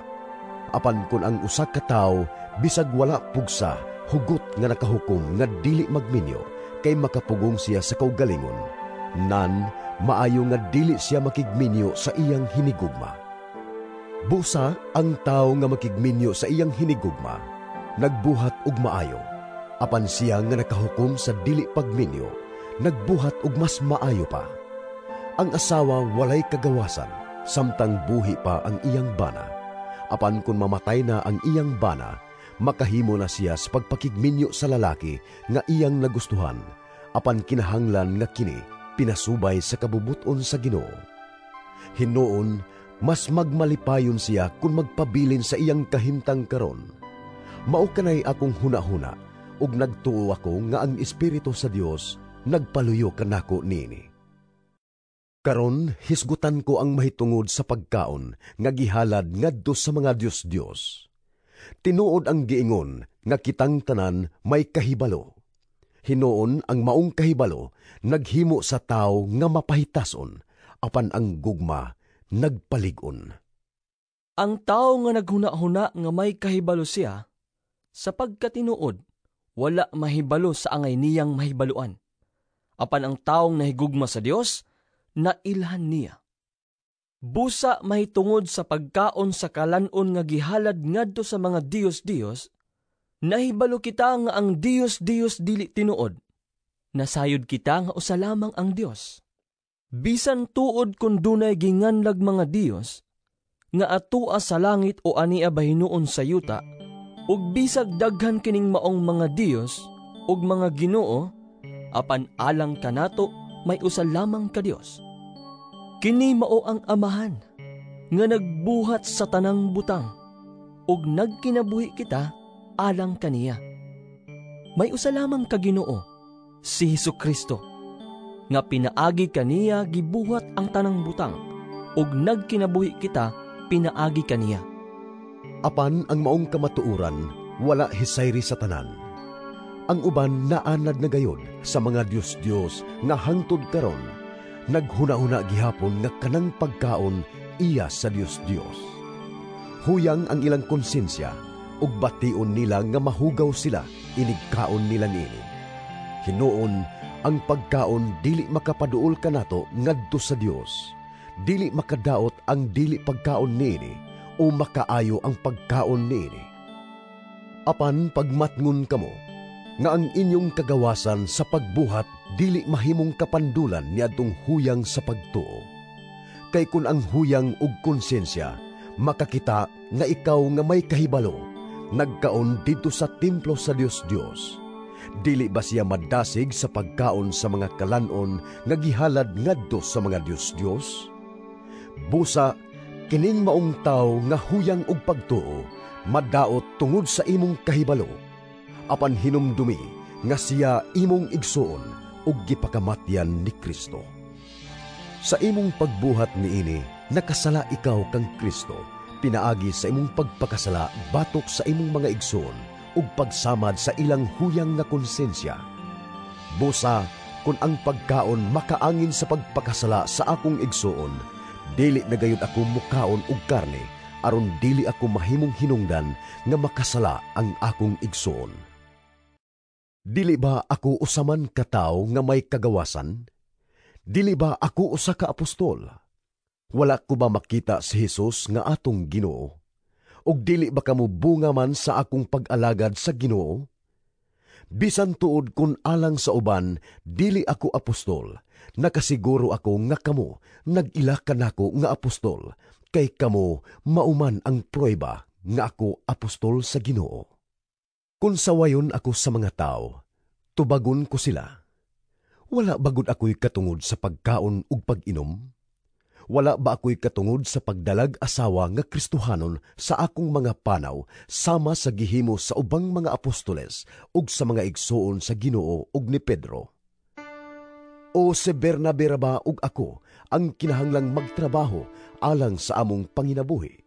Apan kun ang usa ka tawo bisag wala pugsa, hugot nga nakahukom nga dili magminyo, kay makapugong siya sa kaugalingon, nan maayo nga dili siya makigminyo sa iyang hinigugma. Busa ang tawo nga makigminyo sa iyang hinigugma, nagbuhat og maayo. Apan siya nga nakahukom sa dili pagminyo, nagbuhat og mas maayo pa. Ang asawa walay kagawasan, samtang buhi pa ang iyang bana. Apan kung mamatay na ang iyang bana, makahimo na siya sa pagpakigminyo sa lalaki nga iyang nagustuhan, apan kinahanglan nga kini pinasubay sa kabubuton sa Ginoo. Hinuon, mas magmalipayon siya kung magpabilin sa iyang kahimtang karon. Mao kanay akong hunahuna, ug nagtuo ako nga ang Espiritu sa Dios nagpaluyo kanako niini. Karon hisgutan ko ang mahitungod sa pagkaon nga gihalad ngadto sa mga Dios-Dios. Tinuod ang giingon nga kitang tanan may kahibalo. Hinuon ang maong kahibalo naghimo sa tao nga mapahitason, apan ang gugma nagpalig-on. Ang tao nga naghuna-huna nga may kahibalo siya, sapagkat tinuod, wala mahibalo sa angay niyang mahibaluan. Apan ang taong nahigugma sa Dios, nailhan niya. Busa mahitungod sa pagkaon sa kalanon nga gihalad ngadto sa mga Dios-Dios, nahibalo kita nga ang Dios-Dios dili tinuod. Nasayod kita nga usa lamang ang Dios. Bisan tuod kun dunay ginganlag mga Dios, nga atua sa langit o ania bahinuon sa yuta, ug bisag daghan kining maong mga Dios ug mga Ginoo, apan alang kanato may usa lamang ka Dios. Kini mao ang Amahan nga nagbuhat sa tanang butang ug nagkinabuhi kita alang kaniya. May usa lamang ka Ginoo, si Hesukristo, nga pinaagi kaniya gibuhat ang tanang butang ug nagkinabuhi kita pinaagi kaniya. Apan ang maong kamatuuran wala hisayri sa tanan. Ang uban naanad na gayod sa mga Dios-Dios nga hangtod karon naghuna-huna gihapon nga kanang pagkaon iya sa Dios-Dios. Huyang ang ilang konsensya ug bation nila nga mahugaw sila inigkaon nila niini. Hinuon ang pagkaon dili makapaduol kanato ngadto sa Dios. Dili makadaot ang dili pagkaon niini o makaayo ang pagkaon niini. Apan pagmatngon kamo nga ang inyong kagawasan sa pagbuhat dili mahimong kapandulan niadtong huyang sa pagtuo. Kay kun ang huyang ug konsensya makakita nga ikaw nga may kahibalo nagkaon dito sa templo sa Dios-Dios, dili ba siya madasig sa pagkaon sa mga kalanon nga gihalad ngadto sa mga Dios-Dios? Busa kining maong tawo nga huyang ug pagtuo madaot tungod sa imong kahibalo, apan hinumdumi nga siya imong igsuon ug gipakamatyan ni Kristo. Sa imong pagbuhat niini nakasala ikaw kang Kristo, pinaagi sa imong pagpakasala batok sa imong mga igsuon ug pagsamad sa ilang huyang nga konsensya. Busa kun ang pagkaon makaangin sa pagpakasala sa akong igsuon, dili na gayud ako mukaon og karne aron dili ako mahimong hinungdan nga makasala ang akong igsuon. Dili ba ako usaman ka tawo nga may kagawasan? Dili ba ako usa ka apostol? Wala ko ba makita si Jesus nga atong Ginoo? Og dili ba kamo bunga man sa akong pag-alagad sa Ginoo? Bisan tuod kun alang sa uban, dili ako apostol. Nakasiguro ako nga kamo nag-ila kanako nga apostol, kay kamo mauman ang prueba nga ako apostol sa Ginoo. Kung sawayon ako sa mga tao, tubagon ko sila. Wala bagod ako'y katungod sa pagkaon ug pag-inom? Wala ba ako'y katungod sa pagdalag asawa nga Kristohanon sa akong mga panaw sama sa gihimo sa ubang mga apostoles ug sa mga igsuon sa Ginoo ug ni Pedro? O si Bernabe ra ba ug ako ang kinahanglang magtrabaho alang sa among panginabuhi?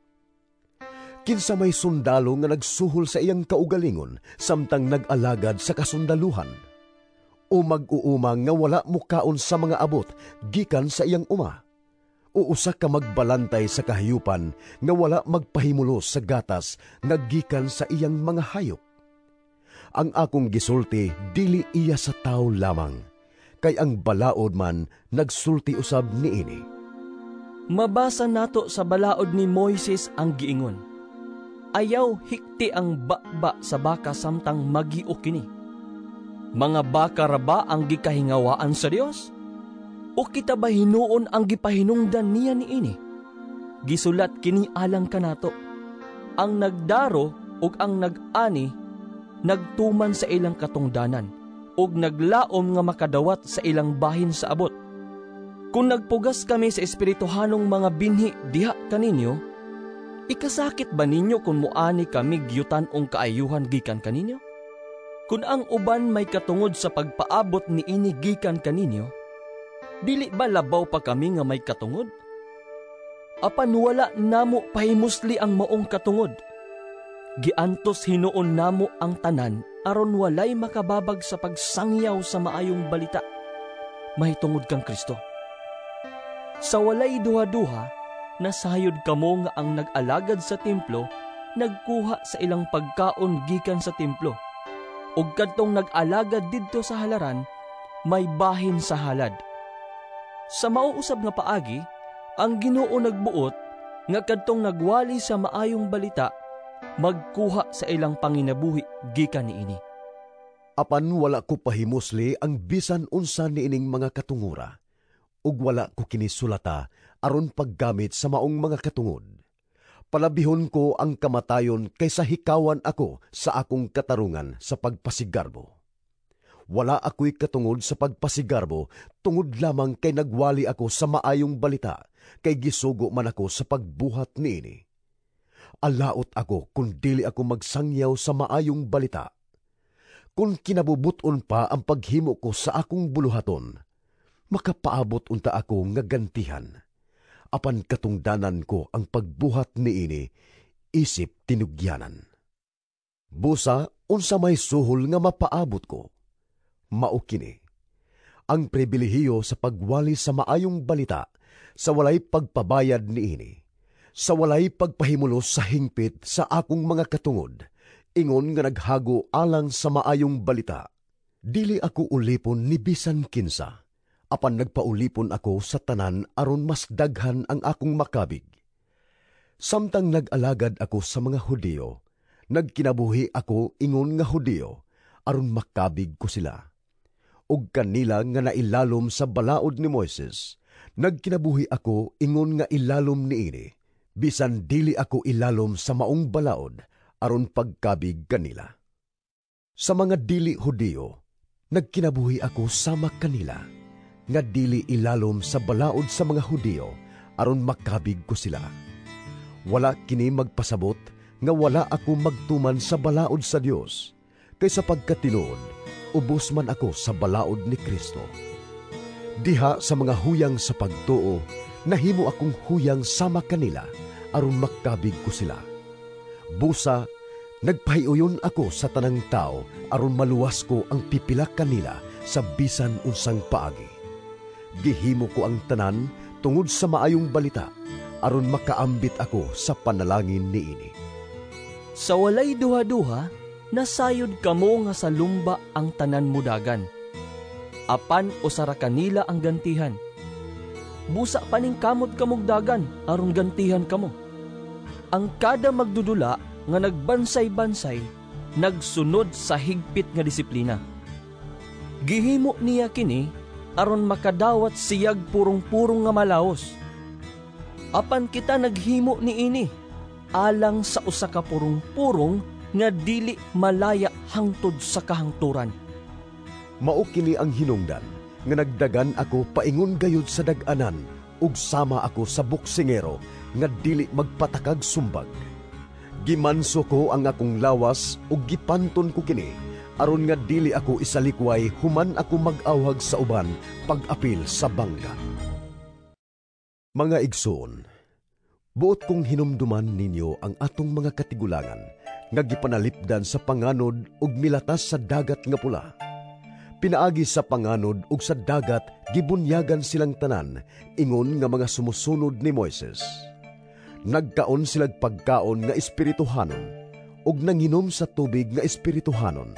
Kinsa may sundalo nga nagsuhol sa iyang kaugalingon samtang nag-alagad sa kasundaluhan? O mag-uumang nga wala mukaon sa mga abot gikan sa iyang uma? O usa ka magbalantay sa kahayupan nga wala magpahimulos sa gatas nga gikan sa iyang mga hayop? Ang akong gisulti dili iya sa tao lamang, kay ang balaod man nagsulti usab niini. Mabasa nato sa balaod ni Moises ang giingon, ayaw hikti ang bakba sa baka samtang magio kini. Mga baka ra ba ang gikahingawaan sa Dios? O kita ba hinuon ang gipahinungdan niya niini? Gisulat kini alang kanato. Ang nagdaro ug ang nag-ani nagtuman sa ilang katungdanan ug naglaom nga makadawat sa ilang bahin sa abot. Kung nagpugas kami sa espirituhanong mga binhi diha kaninyo, ikasakit ba ninyo kung muani kami gyutan ong kaayuhan gikan kaninyo? Kung ang uban may katungod sa pagpaabot ni ini gikan kaninyo, Dili ba labaw pa kami nga may katungod? Apan wala namo pahimusli ang maong katungod. Giantos hinuon namo ang tanan aron walay makababag sa pagsangyaw sa maayong balita. Mahitungod kang Kristo. Sa walay duha-duha, nasayod kamo nga ang nag-alagad sa templo nagkuha sa ilang pagkaon gikan sa templo. Ug kadtong nag-alagad didto sa halaran, may bahin sa halad. Sa mauusab nga paagi, ang Ginoo nagbuot nga kadtong nagwali sa maayong balita, magkuha sa ilang panginabuhi gikan niini. Apan wala ko pahimusli ang bisan unsa niining mga katungura, ug wala ko kinisulata aron paggamit sa maong mga katungod. Palabihon ko ang kamatayon kaysa hikawan ako sa akong katarungan sa pagpasigarbo. Wala ako'y katungod sa pagpasigarbo tungod lamang kay nagwali ako sa maayong balita, kay gisugo man ako sa pagbuhat niini. Alaot ako kung dili ako magsangyaw sa maayong balita. Kung kinabubuton pa ang paghimo ko sa akong buluhaton, makapaabot unta ako nga gantihan. Apan katungdanan ko ang pagbuhat niini, isip tinugyanan. Busa, unsa may suhol nga mapaabot ko. Maukini. Ang pribilehiyo sa pagwali sa maayong balita, sa walay pagpabayad niini, sa walay pagpahimulos sa hingpit sa akong mga katungod, ingon nga naghago alang sa maayong balita. Dili ako ulipon ni bisan kinsa, apan nagpaulipon ako sa tanan aron mas daghan ang akong makabig. Samtang nag-alagad ako sa mga Hudiyo, nagkinabuhi ako ingon nga Hudiyo, aron makabig ko sila. Og kanila nga nailalom sa balaod ni Moises, nagkinabuhi ako ingon nga ilalom niini, bisan dili ako ilalom sa maong balaod, aron pagkabig kanila. Sa mga dili Hudiyo, nagkinabuhi ako sama kanila, nga dili ilalom sa balaod sa mga Hudiyo, aron makabig ko sila. Wala kini magpasabot, nga wala ako magtuman sa balaod sa Dios, kay sa pagkatinuod, ubos man ako sa balaod ni Kristo. Diha sa mga huyang sa pagtuo, nahimo akong huyang sama kanila, aron makabig ko sila. Busa, nagpahiuyon ako sa tanang tao aron maluwas ko ang pipila kanila sa bisan unsang paagi. Gihimo ko ang tanan tungod sa maayong balita aron makaambit ako sa panalangin niini. Sa walay duha-duha, nasayod kamo nga sa lumba ang tanan mudagan. Apan usara kanila ang gantihan. Busa paning kamot kamugdagan aron gantihan kamo. Ang kada magdudula nga nagbansay-bansay, nagsunod sa higpit nga disiplina. Gihimo niya kini aron makadawat siyag purong-purong nga malaos. Apan kita naghimo niini alang sa usa ka purong-purong nga dili malaya hangtod sa kahangturan. Mao kini ang hinungdan nga nagdagan ako paingon gayud sa dag-anan ug sama ako sa boksingero nga dili magpatakag sumbag. Gimanso ko ang akong lawas ug gipanton ko kini aron nga dili ako isalikway human ako mag-awhag sa uban pag-apil sa bangga. Mga igsoon, buot kong hinumduman ninyo ang atong mga katigulangan nga gipanalipdan sa panganod ug milatas sa dagat nga pula. Pinaagi sa panganod ug sa dagat gibunyagan silang tanan ingon nga mga sumusunod ni Moises. Nagkaon silang pagkaon nga espirituhanon ug nanginom sa tubig nga espirituhanon,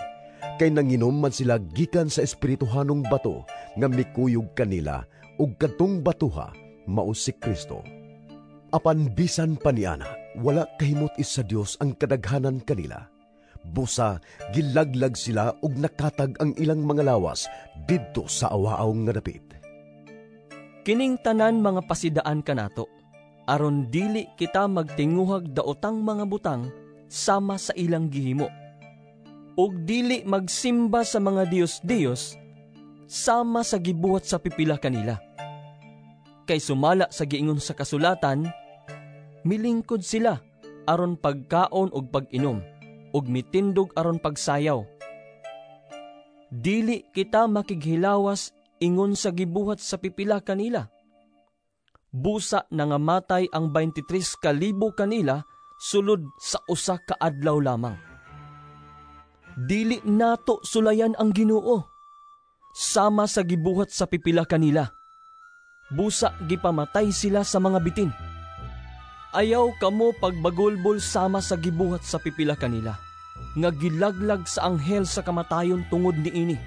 kay nanginom man sila gikan sa espirituhanong bato nga mikuyog kanila ug kadtong batuha mao si Kristo. Apan bisan paniana, wala kahimot is sa Dios ang kadaghanan kanila. Busa, gilaglag sila ug nakatag ang ilang mga lawas didto sa awaaw nga dapit. Kining tanan mga pasidaan kanato, aron dili kita magtinguhag daotang mga butang sama sa ilang gihimo. Ug dili magsimba sa mga Dios-Dios sama sa gibuhat sa pipila kanila. Kay sumala sa giingon sa kasulatan, milingkod sila aron pagkaon ug pag-inom, ug mitindog aron pagsayaw. Dili kita makighilawas ingon sa gibuhat sa pipila kanila. Busa nangamatay ang 23,000 kanila sulod sa usa ka adlaw lamang. Dili nato sulayan ang Ginoo. Sama sa gibuhat sa pipila kanila. Busa gipamatay sila sa mga bitin. Ayaw kamo pagbagulbol sama sa gibuhat sa pipila kanila, nga gilaglag sa anghel sa kamatayon tungod niini.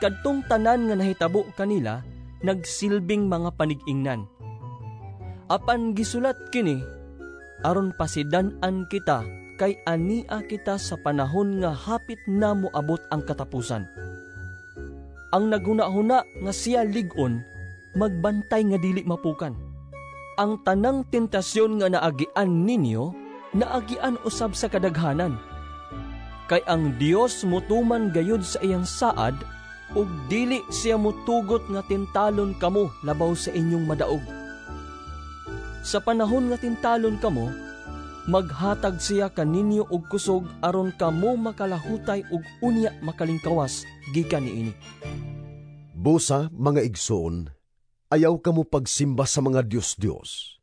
Kadtong tanan nga nahitabo kanila, nagsilbing mga panigingnan. Apan gisulat kini, aron pasidan-an kita kay ania kita sa panahon nga hapit na moabot ang katapusan. Ang naghuna-huna nga siya ligon, magbantay nga dili mapukan. Ang tanang tentasyon nga naagian ninyo, naagian usab sa kadaghanan. Kay ang Dios mutuman gayud sa iyang saad, ug dili siya mutugot nga tintalon kamo labaw sa inyong madaog. Sa panahon nga tintalon kamo, maghatag siya kaninyo og kusog aron kamo makalahutay ug unya makalingkawas gikan niini. Busa, mga igsoon, ayaw kamo pagsimba sa mga Diyos-Diyos.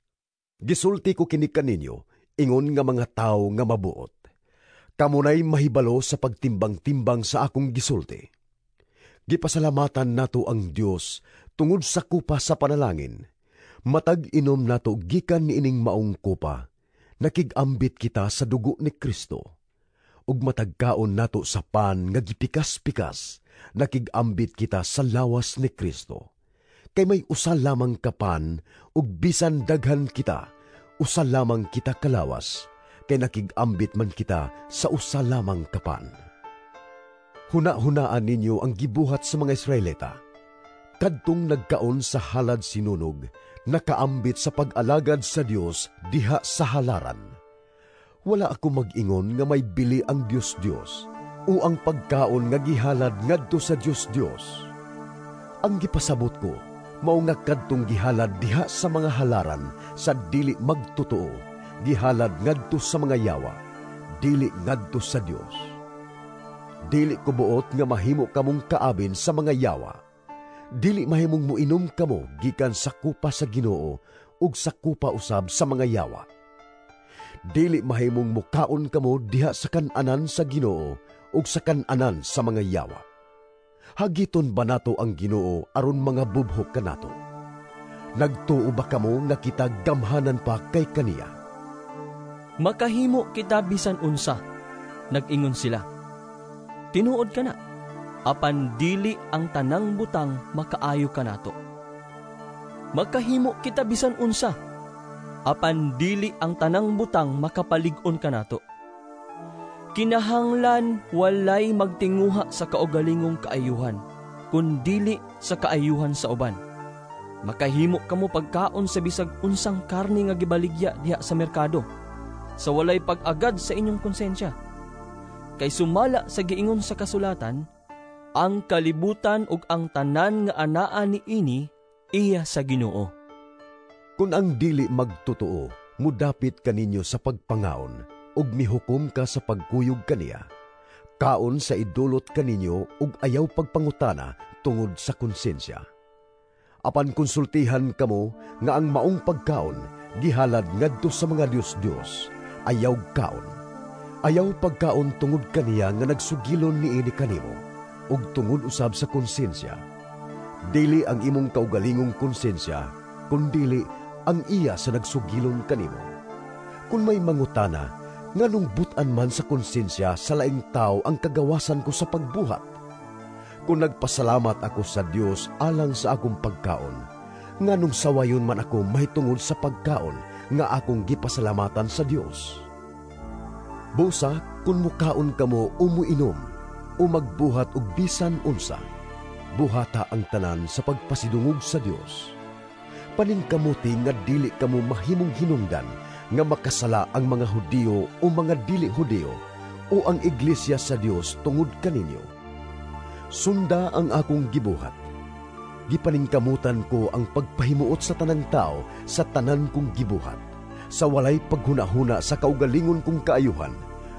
Gisulti ko kini kaninyo, ingon nga mga tao nga mabuot. Kamunay mahibalo sa pagtimbang-timbang sa akong gisulti. Gipasalamatan nato ang Dios tungod sa kupa sa panalangin. Matag inom nato gikan niining maong kupa. Nakigambit kita sa dugo ni Kristo. Ug matagkaon nato sa pan nga gipikas-pikas. Nakigambit kita sa lawas ni Kristo. Kay may usa lamang kapan, ug bisan daghan kita, usa lamang kita kalawas, kay nakigambit man kita sa usa lamang kapan. Huna-hunaan ninyo ang gibuhat sa mga Israelita. Kadtong nagkaon sa halad sinunog, nakaambit sa pag-alagad sa Dios diha sa halaran. Wala ako mag-ingon nga may bili ang Dios-Dios, o ang pagkaon nga gihalad ngadto sa Dios-Dios. Ang gipasabot ko, mao nga kadtong gihalad diha sa mga halaran sa dili magtotoo, gihalad ngadto sa mga yawa, dili ngadto sa Dios. Dili ko buot nga mahimo kamong kaabin sa mga yawa. Dili mahimong muinom kamo gikan sa kupa sa Ginoo ug sa kupa usab sa mga yawa. Dili mahimong mukaon kamo diha sa kan-anan sa Ginoo ug sa kan-anan sa mga yawa. Hagiton ba nato ang Ginoo aron mga bubhok kanato? Nagtuo ba kamo nga kita gamhanan pa kay kaniya? Makahimo kita bisan unsa, nag-ingon sila. Tinuod ka na, apan dili ang tanang butang makaayo ka nato. Makahimo kita bisan unsa, apan dili ang tanang butang makapalig-on ka nato. Kinahanglan walay magtinguha sa kaugalingong kaayuhan, kundili sa kaayuhan sa uban. Makahimo kamo pagkaon sa bisag unsang karne nga gibaligya diha sa merkado, sa walay pag-agad sa inyong konsensya. Kay sumala sa giingon sa kasulatan, ang kalibutan ug ang tanan nga anaa niini iya sa Ginoo. Kung ang dili magtotoo, mudapit kaninyo sa pagpangaon, ug mihukom ka sa pagkuyog kaniya. Kaon sa idulot kaninyo ug ayaw pagpangutana tungod sa konsensya. Apan konsultihan kamo nga ang maong pagkaon gihalad ngadto sa mga Dios-Dios, ayaw kaon. Ayaw pagkaon tungod kaniya nga nagsugilon niini kanimo, ug tungod usab sa konsensya. Dili ang imong kaugalingong konsensya, kundili ang iya sa nagsugilon kanimo. Kung may mangutana, nganong butan man sa konsensya sa laing tao ang kagawasan ko sa pagbuhat? Kung nagpasalamat ako sa Dios alang sa akong pagkaon, nganong sawayon man ako mahitungod sa pagkaon nga akong gipasalamatan sa Dios? Busa, kung mukaon kamo umuinom, o magbuhat og bisan unsa, buhata ang tanan sa pagpasidungog sa Dios. Paningkamuti nga dili kamo mahimong hinungdan nga makasala ang mga Hudiyo o mga dili Hudiyo o ang iglesia sa Dios tungod kaninyo. Sunda ang akong gibuhat. Gipaningkamutan ko ang pagpahimuot sa tanang tao sa tanan kong gibuhat, sa walay paghunahuna sa kaugalingon kong kaayuhan,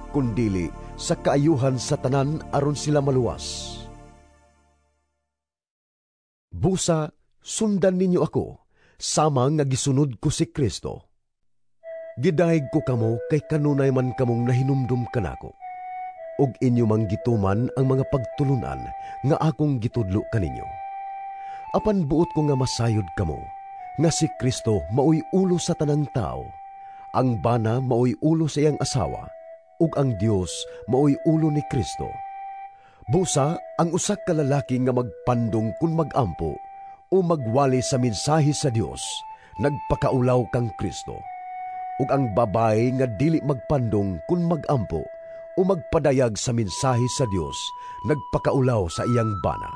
kundili sa kaayuhan sa tanan aron sila maluwas. Busa, sundan ninyo ako, sama nga gisunod ko si Kristo. Gidahig ko kamo kay kanunay man kamong nahinumdum kanako. Og inyo mang gituman ang mga pagtulunan nga akong gitudlo kaninyo. Apan buot ko nga masayod kamo, nga si Kristo maoy ulo sa tanang tao, ang bana maoy ulo sa iyang asawa, ug ang Dios maoy ulo ni Kristo. Busa, ang usak ka lalaki nga magpandong kun magampo o magwali sa mensahe sa Dios, nagpakaulaw kang Kristo. Ug ang babae nga dili magpandong kun magampo o magpadayag sa mensahe sa Dios, nagpakaulaw sa iyang bana.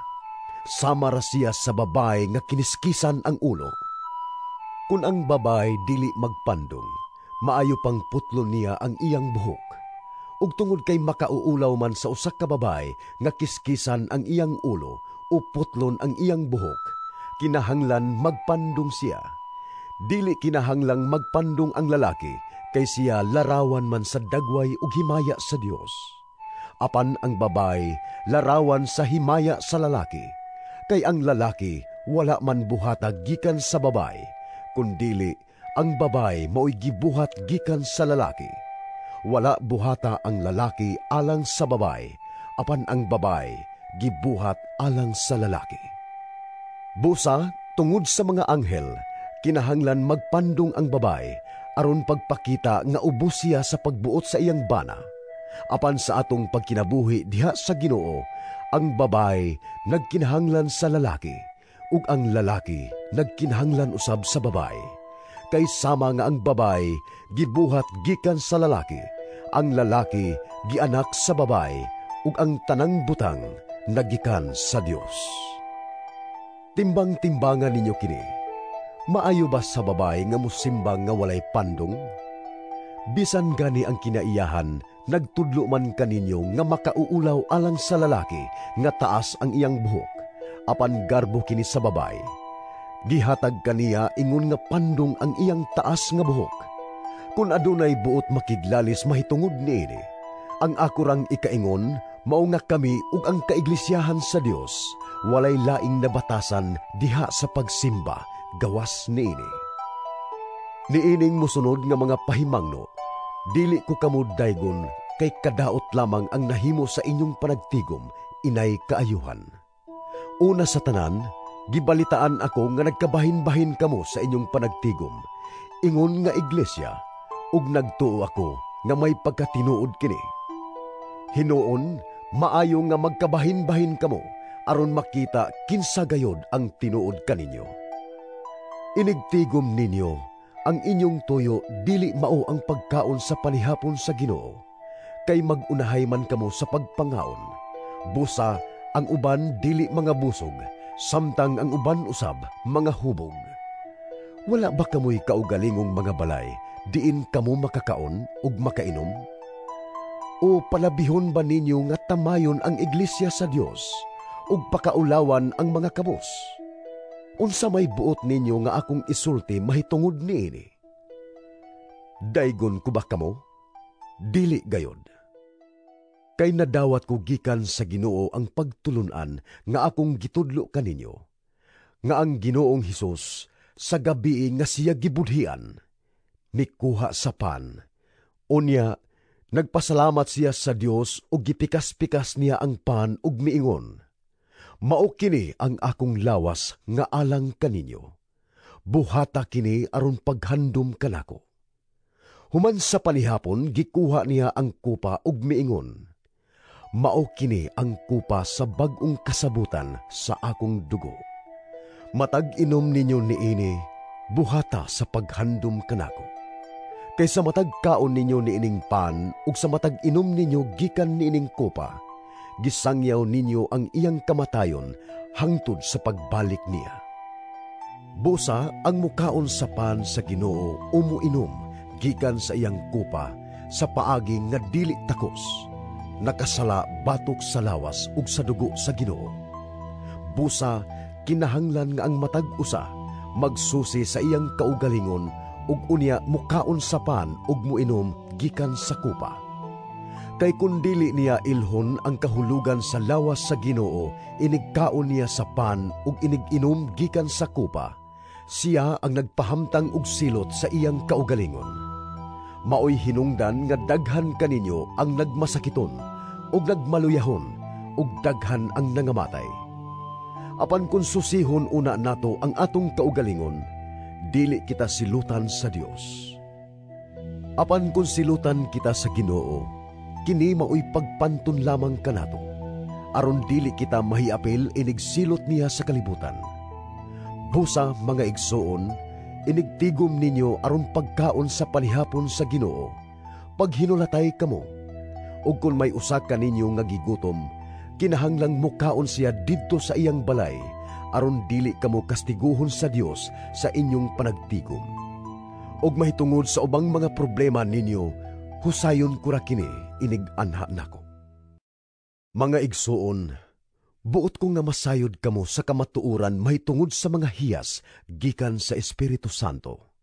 Sama ra siya sa babae nga kiniskisan ang ulo. Kun ang babae dili magpandong, maayo pang putlon niya ang iyang buhok. Ug tungod kay makauulaw man sa usa ka babae nga kiskisan ang iyang ulo o putlon ang iyang buhok, kinahanglan magpandong siya. Dili kinahanglang magpandong ang lalaki, kay siya larawan man sa dagway ug himaya sa Dios. Apan ang babae larawan sa himaya sa lalaki, kay ang lalaki wala man buhatag gikan sa babae, kundili ang babae maoy gibuhat gikan sa lalaki. Wala buhata ang lalaki alang sa babae, apan ang babae gibuhat alang sa lalaki. Busa, tungod sa mga anghel, kinahanglan magpandong ang babae aron pagpakita nga ubos siya sa pagbuot sa iyang bana. Apan sa atong pagkinabuhi diha sa Ginoo, ang babae nagkinahanglan sa lalaki, ug ang lalaki nagkinahanglan usab sa babae. Kay sama nga ang babae gibuhat gikan sa lalaki, ang lalaki gianak sa babae, ug ang tanang butang nagikan sa Dios. Timbang-timbangan ninyo kini. Maayo ba sa babae nga musimbang nga walay pandong? Bisan gani ang kinaiyahan, nagtudlo man kaninyo nga makauulaw alang sa lalaki nga taas ang iyang buhok, apan garbo kini sa babae. Gihatag kaniya ingon nga pandong ang iyang taas nga buhok. Kung adunay buot makiglalis mahitungod niini, ang ako rang ikaingon, mao nga kami ug ang kaiglesiyahan sa Dios, walay laing na batasan diha sa pagsimba, gawas niini. Niining musunod nga mga pahimangno, dili ko kamo daygon kay kadaot lamang ang nahimo sa inyong panagtigom, inay kaayuhan. Una sa tanan, gibalitaan ako nga nagkabahin-bahin kamo sa inyong panagtigom, ingon nga iglesia, ug nagtuo ako nga may pagkatinuod kini. Hinuon, maayo nga magkabahin-bahin kamo, aron makita kinsa gayod ang tinuod kaninyo. Inigtigom ninyo, ang inyong tuyo dili mao ang pagkaon sa panihapon sa Ginoo, kay magunahay man kamo sa pagpangaon. Busa, ang uban dili mga busog, samtang ang uban usab mga hubog. Wala ba kamoy kaugalingong mga balay, diin kamo makakaon ug makainom? O palabihon ba ninyo nga tamayon ang iglesia sa Dios ug pakaulawan ang mga kabos? Unsa may buot ninyo nga akong isulti mahitungod niini? Daygon ko ba kamo? Dili gayod. Kay nadawat ko gikan sa Ginoo ang pagtulunan nga akong gitudlo kaninyo, nga ang Ginoong Hesus sa gabi nga siya gibudhian, mikuha sa pan. Unya, nagpasalamat siya sa Dios ug gipikas-pikas niya ang pan ug miingon, mao kini ang akong lawas nga alang kaninyo. Buhata kini aron paghandom kanako. Human sa panihapon, gikuha niya ang kupa ug miingon, mao kini ang kupa sa bag-ong kasabutan sa akong dugo. Matag inom ninyo niini, buhata sa paghandom kanako. Kay sa matag kaon ninyo niining pan ug sa matag inom ninyo gikan niining kupa, gisangyaw ninyo ang iyang kamatayon hangtod sa pagbalik niya. Busa ang mukaon sa pan sa Ginoo o muinom gikan sa iyang kupa sa paagi nga dili takos, nakasala batok sa lawas ug sa dugo sa Ginoo. Busa, kinahanglan nga ang matag usa magsusi sa iyang kaugalingon ug unya mukaon sa pan ug muinom gikan sa kupa. Kay kundili niya ilhon ang kahulugan sa lawas sa Ginoo, inigkaon niya sa pan ug inig-inom gikan sa kupa. Siya ang nagpahamtang og silot sa iyang kaugalingon. Maoy hinungdan nga daghan kaninyo ang nagmasakiton ug nagmaluyahon ug daghan ang nangamatay. Apan kung susihon una nato ang atong kaugalingon, dili kita silutan sa Dios. Apan kung silutan kita sa Ginoo, kini maoy pagpantun lamang kanato, aron dili kita mahiapil inigsilot niya sa kalibutan. Busa mga igsoon, inigtigom ninyo aron pagkaon sa palihapon sa Ginoo, pag hinulatay kamo. Ug kung may usa ka ninyo nga gigutom, kinahanglang mukaon siya didto sa iyang balay, aron dili kamo kastiguhon sa Dios sa inyong panagtigom. Ug mahitungod sa ubang mga problema ninyo, husayon ko ra kini, inig-anha nako. Mga igsoon, buot ko nga masayod kamo sa kamatuoran mahitungod sa mga hiyas gikan sa Espiritu Santo.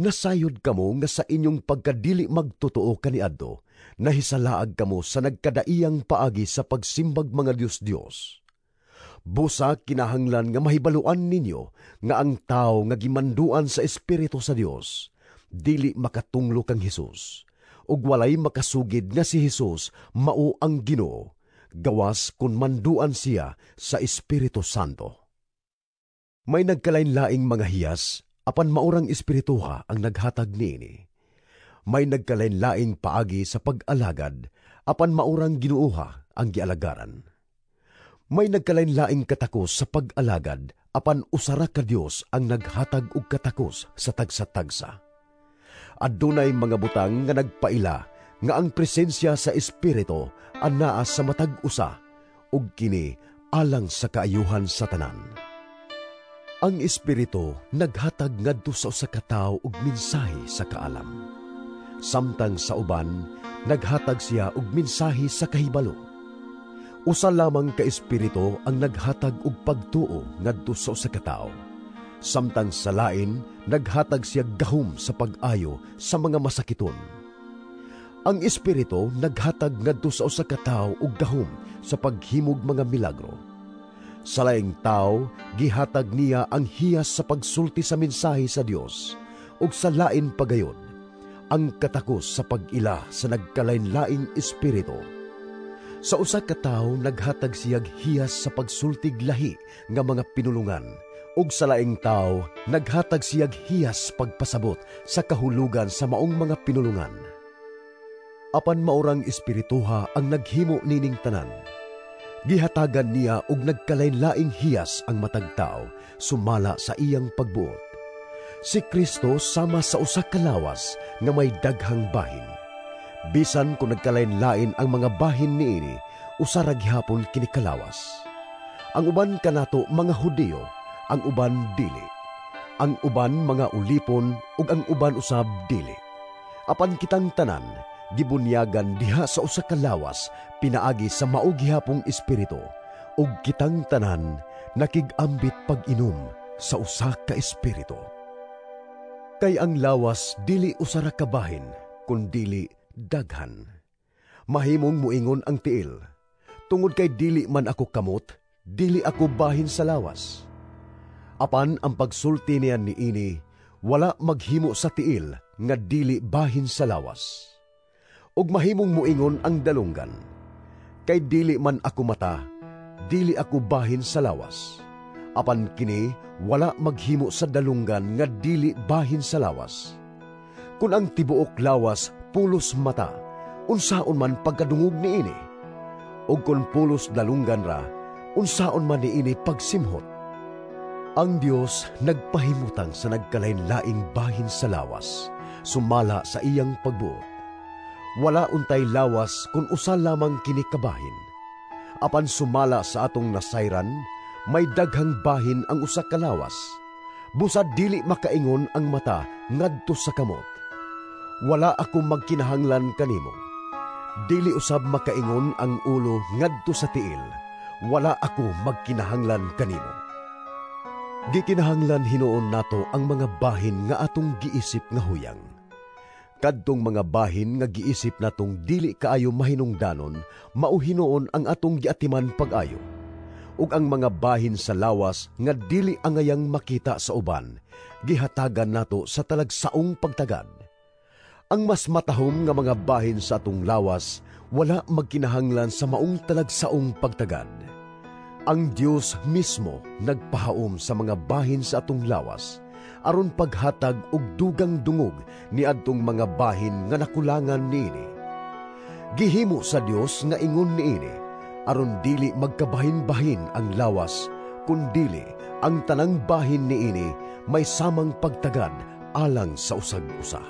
Nasayod kamo nga sa inyong pagkadili magtotoo kaniadto, nahisalaag kamo sa nagkadaiyang paagi sa pagsimbag mga Diyos-Diyos. Busa kinahanglan nga mahibaluan ninyo nga ang tao nga gimanduan sa Espiritu sa Dios, dili makatunglo kang Hesus, ug walay makasugid nga si Hesus mao ang Ginoo, gawas kun manduan siya sa Espiritu Santo. May nagkalain-laing mga hiyas, apan maurang espirituha ang naghatag niini. May nagkalain-laing paagi sa pag-alagad, apan maurang Ginooha ang gialagaran. May nagkalain-laing katakos sa pag-alagad, apan usara ka Dios ang naghatag og katakos sa tagsa-tagsa. Adunay mga butang nga nagpaila nga ang presensya sa Espiritu anaa sa matag usa, ug kini alang sa kaayuhan sa tanan. Ang Espiritu naghatag ngadto sa usa ka tawo og mensahe sa kaalam. Samtang sa uban, naghatag siya og mensahe sa kahibalo. Usa lamang ka Espiritu ang naghatag og pagtuo ngadto sa usa ka tawo. Samtang sa lain, naghatag siya gahom sa pag-ayo sa mga masakiton. Ang Espiritu naghatag ngadto sa usa ka tawo og gahom sa paghimog mga milagro. Sa laing tao, gihatag niya ang hiyas sa pagsulti sa mensahe sa Dios, ug sa lain pagayod, ang katakos sa pag-ila sa nagkalain-laing espiritu. Sa usa ka tawo naghatag siyag hiyas sa pagsultig lahi nga mga pinulungan, ug sa laing tao naghatag siyag hiyas pagpasabot sa kahulugan sa maong mga pinulungan. Apan maurang espirituha ang naghimo nining tanan. Gihatagan niya og nagkalain-laing hiyas ang matag tao sumala sa iyang pagbuot. Si Kristo sama sa usa ka lawas nga may daghang bahin. Bisan kung nagkalain-lain ang mga bahin niini, usa ra gihapon kini kalawas. Ang uban kanato mga Hudiyo, ang uban dili. Ang uban mga ulipon ug ang uban usab dili. Apan kitang tanan gibunyagan diha sa usa ka lawas pinaagi sa mao gihapong espiritu, ug kitang tanan nakig-ambit pag-inom sa usa ka espiritu. Kay ang lawas dili usa ra ka bahin, kundili daghan. Mahimong muingon ang tiil, tungod kay dili man ako kamot, dili ako bahin sa lawas. Apan ang pagsulti niyan niini, wala maghimo sa tiil nga dili bahin sa lawas. Ug mahimong muingon ang dalunggan, kay dili man ako mata, dili ako bahin sa lawas. Apan kini wala maghimo sa dalunggan nga dili bahin sa lawas. Kung ang tibuok lawas pulos mata, unsaon man pagkadungog niini? Ug kung pulos dalunggan ra, unsaon man niini pagsimhot? Ang Dios nagpahimutang sa nagkalain-laing bahin sa lawas, sumala sa iyang pagbuot. Wala untay lawas kung usa lamang kini kabahin. Apan sumala sa atong nasayran, may daghang bahin ang usa ka lawas. Busa dili makaingon ang mata ngadto sa kamot. Wala ako magkinahanglan kanimo. Dili usab makaingon ang ulo ngadto sa tiil. Wala ako magkinahanglan kanimo. Gikinahanglan hinuon nato ang mga bahin nga atong giisip nga huyang. Kadtong mga bahin nga giisip natong dili kaayo mahinungdanon, mao hinoon ang atong giatiman pag-ayo. Ug ang mga bahin sa lawas nga dili angayang makita sa uban, gihatagan nato sa talagsaong pagtagad. Ang mas matahom nga mga bahin sa atong lawas, wala magkinahanglan sa maong talagsaong pagtagad. Ang Dios mismo nagpahaom sa mga bahin sa atong lawas, aron paghatag og dugang dungog ni adtong mga bahin nga nakulangan niini. Gihimo sa Dios nga ingon niini, aron dili magkabahin-bahin ang lawas, kundili ang tanang bahin niini may samang pagtagad alang sa usag-usa.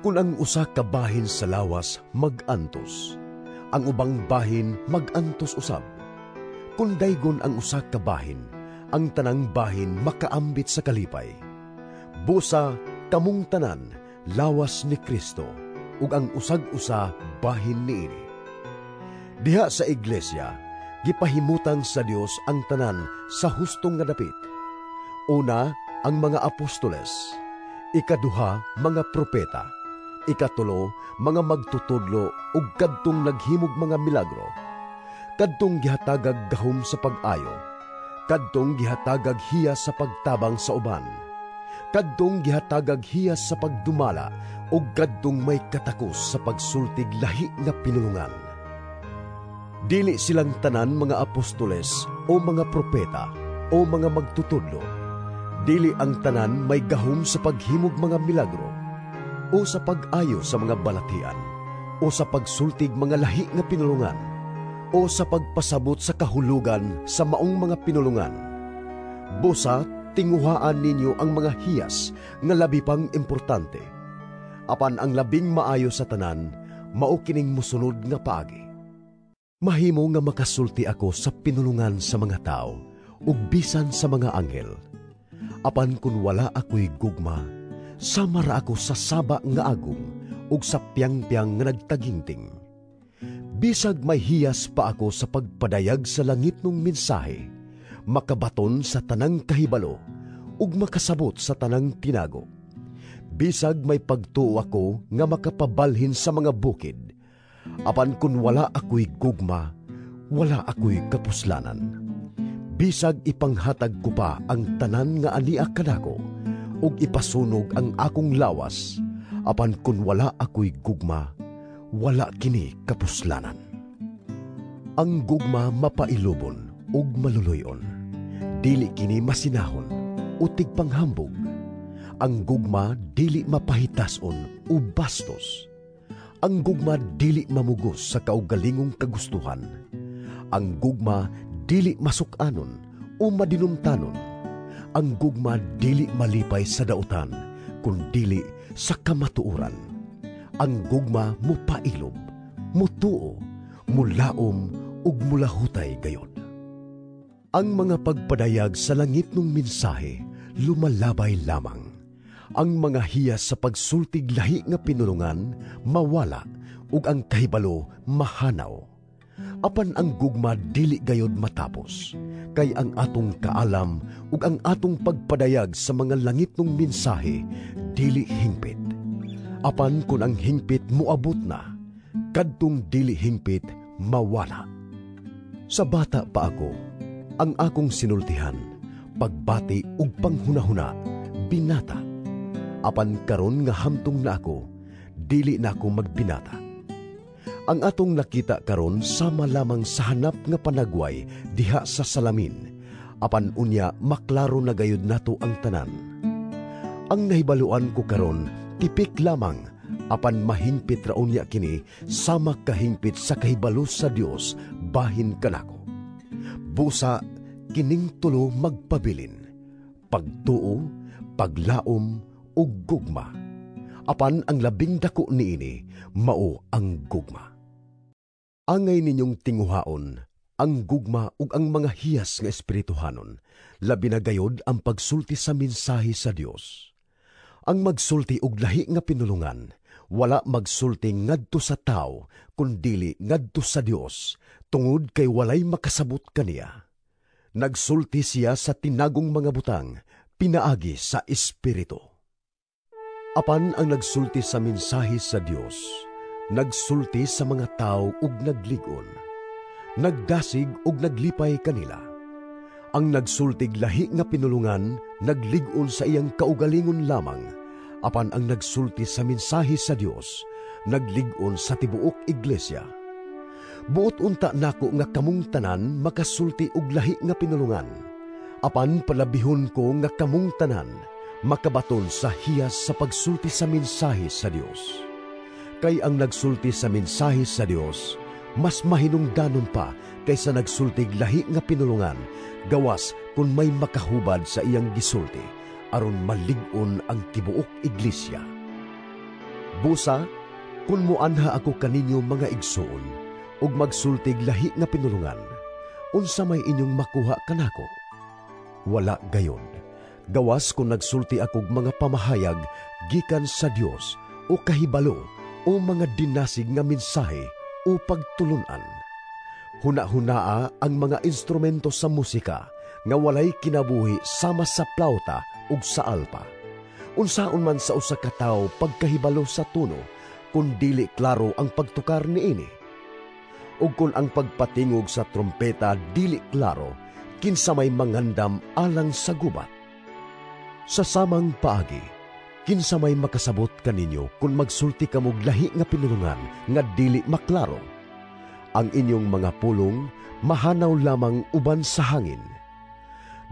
Kung ang usa ka bahin sa lawas mag-antos, ang ubang bahin mag-antos usab. Kung daygon ang usa ka bahin, ang tanang bahin makaambit sa kalipay. Busa kamong tanan lawas ni Kristo, ug ang usag-usa bahin niini. Diha sa iglesia, gipahimutang sa Dios ang tanan sa hustong nga dapit. Una, ang mga apostoles. Ikaduha, mga propeta. Ikatulo, mga magtutudlo ug kadtong naghimog mga milagro. Kadtong gihatagag gahom sa pag-ayo. Kadtong gihatagag hiyas sa pagtabang sa uban. Kadtong gihatagag hiyas sa pagdumala ug kadtong may katakos sa pagsultig lahi nga pinulungan. Dili silang tanan mga apostoles o mga propeta o mga magtutudlo. Dili ang tanan may gahom sa paghimog mga milagro o sa pag-ayo sa mga balatian o sa pagsultig mga lahi nga pinulungan o sa pagpasabot sa kahulugan sa maong mga pinulungan. Busa, tinguhaan ninyo ang mga hiyas nga labi pang importante. Apan ang labing maayo sa tanan, mao kining musunod nga paagi. Mahimo nga makasulti ako sa pinulungan sa mga tao ug bisan sa mga anghel. Apan kun wala ako'y gugma, samara ako sa saba nga agong ug sa piyang-piyang nga nagtaginting. Bisag may hiyas pa ako sa pagpadayag sa langit ng mensahe, makabaton sa tanang kahibalo ug makasabot sa tanang tinago. Bisag may pagtuo ako nga makapabalhin sa mga bukid, apan kun wala ako'y gugma, wala ako'y kapuslanan. Bisag ipanghatag ko pa ang tanan nga ania kadako ug ipasunog ang akong lawas, apan kun wala ako'y gugma, wala kini kapuslanan. Ang gugma mapailubon ug maluluyon, dili kini masinahon o tigpanghambog. Ang gugma dili mapahitason o bastos. Ang gugma dili mamugos sa kaugalingong kagustuhan. Ang gugma dili masukanon o madinumtanon. Ang gugma dili malipay sa dautan, kundili sa kamatuoran. Ang gugma mupailob, mutuo, mulaom, ug mulahutay gayod. Ang mga pagpadayag sa langit ng mensahe, lumalabay lamang. Ang mga hiyas sa pagsultig lahi nga pinulungan, mawala, ug ang kahibalo mahanaw. Apan ang gugma dili gayod matapos, kay ang atong kaalam ug ang atong pagpadayag sa mga langit ng mensahe, dili hingpit. Apan kun ang hingpit moabot na, kadtong dili hingpit mawala. Sa bata pa ako, ang akong sinultihan, pagbati ug panghunahuna, binata. Apan karon nga hamtong na ako, dili na ako magbinata. Ang atong nakita karon sama lamang sa hanap nga panagway diha sa salamin, apan unya maklaro na gayud nato ang tanan. Ang nahibaluan ko karon tipik lamang, apan mahingpit ra unya kini sama kahingpit sa kahibalo sa Dios bahin kanako. Busa kining tulo magpabilin, pagtuo, paglaom ug gugma. Apan ang labing dako niini mao ang gugma. Angay ninyong tinguhaon ang gugma ug ang mga hiyas nga espirituhanon, labi na gayod ang pagsulti sa mensahe sa Dios. Ang magsulti og lahi nga pinulungan, wala magsulti ngadto sa tao, kundili ngadto sa Dios, tungod kay walay makasabot kaniya. Nagsulti siya sa tinagong mga butang, pinaagi sa Espiritu. Apan ang nagsulti sa mensahe sa Dios, nagsulti sa mga tao ug nagligon, nagdasig ug naglipay kanila. Ang nagsultig lahi nga pinulungan, nagligon sa iyang kaugalingon lamang, apan ang nagsulti sa mensahe sa Dios, nagligon sa tibuok iglesia. Buot unta nako nga kamong tanan makasulti og lahi nga pinulungan, apan palabihon ko nga kamong tanan makabaton sa hiyas sa pagsulti sa mensahe sa Dios. Kay ang nagsulti sa mensahe sa Dios, mas mahinungdanon pa kaysa nagsultig lahi nga pinulungan, gawas kung may makahubad sa iyang gisulti, aron malig-on ang tibuok iglesia. Busa, kung muanha ako kaninyo mga igsoon, ug magsultig lahi nga pinulungan, unsa may inyong makuha kanako? Wala gayon. Gawas kung nagsulti akog mga pamahayag gikan sa Dios o kahibalo o mga dinasig nga mensahe o pagtulunan. Huna-hunaa ang mga instrumento sa musika nga walay kinabuhi sama sa plauta ug sa alpa. Unsaon man sa usa ka tawo pagkahibalo sa tuno kung dili klaro ang pagtukar niini. Ug kung ang pagpatingog sa trompeta dili klaro, kinsa may mangandam alang sa gubat. Sa samang paagi, kinsa may makasabot kaninyo kung magsulti kamog lahi nga pinulungan nga dili maklaro. Ang inyong mga pulong mahanaw lamang uban sa hangin.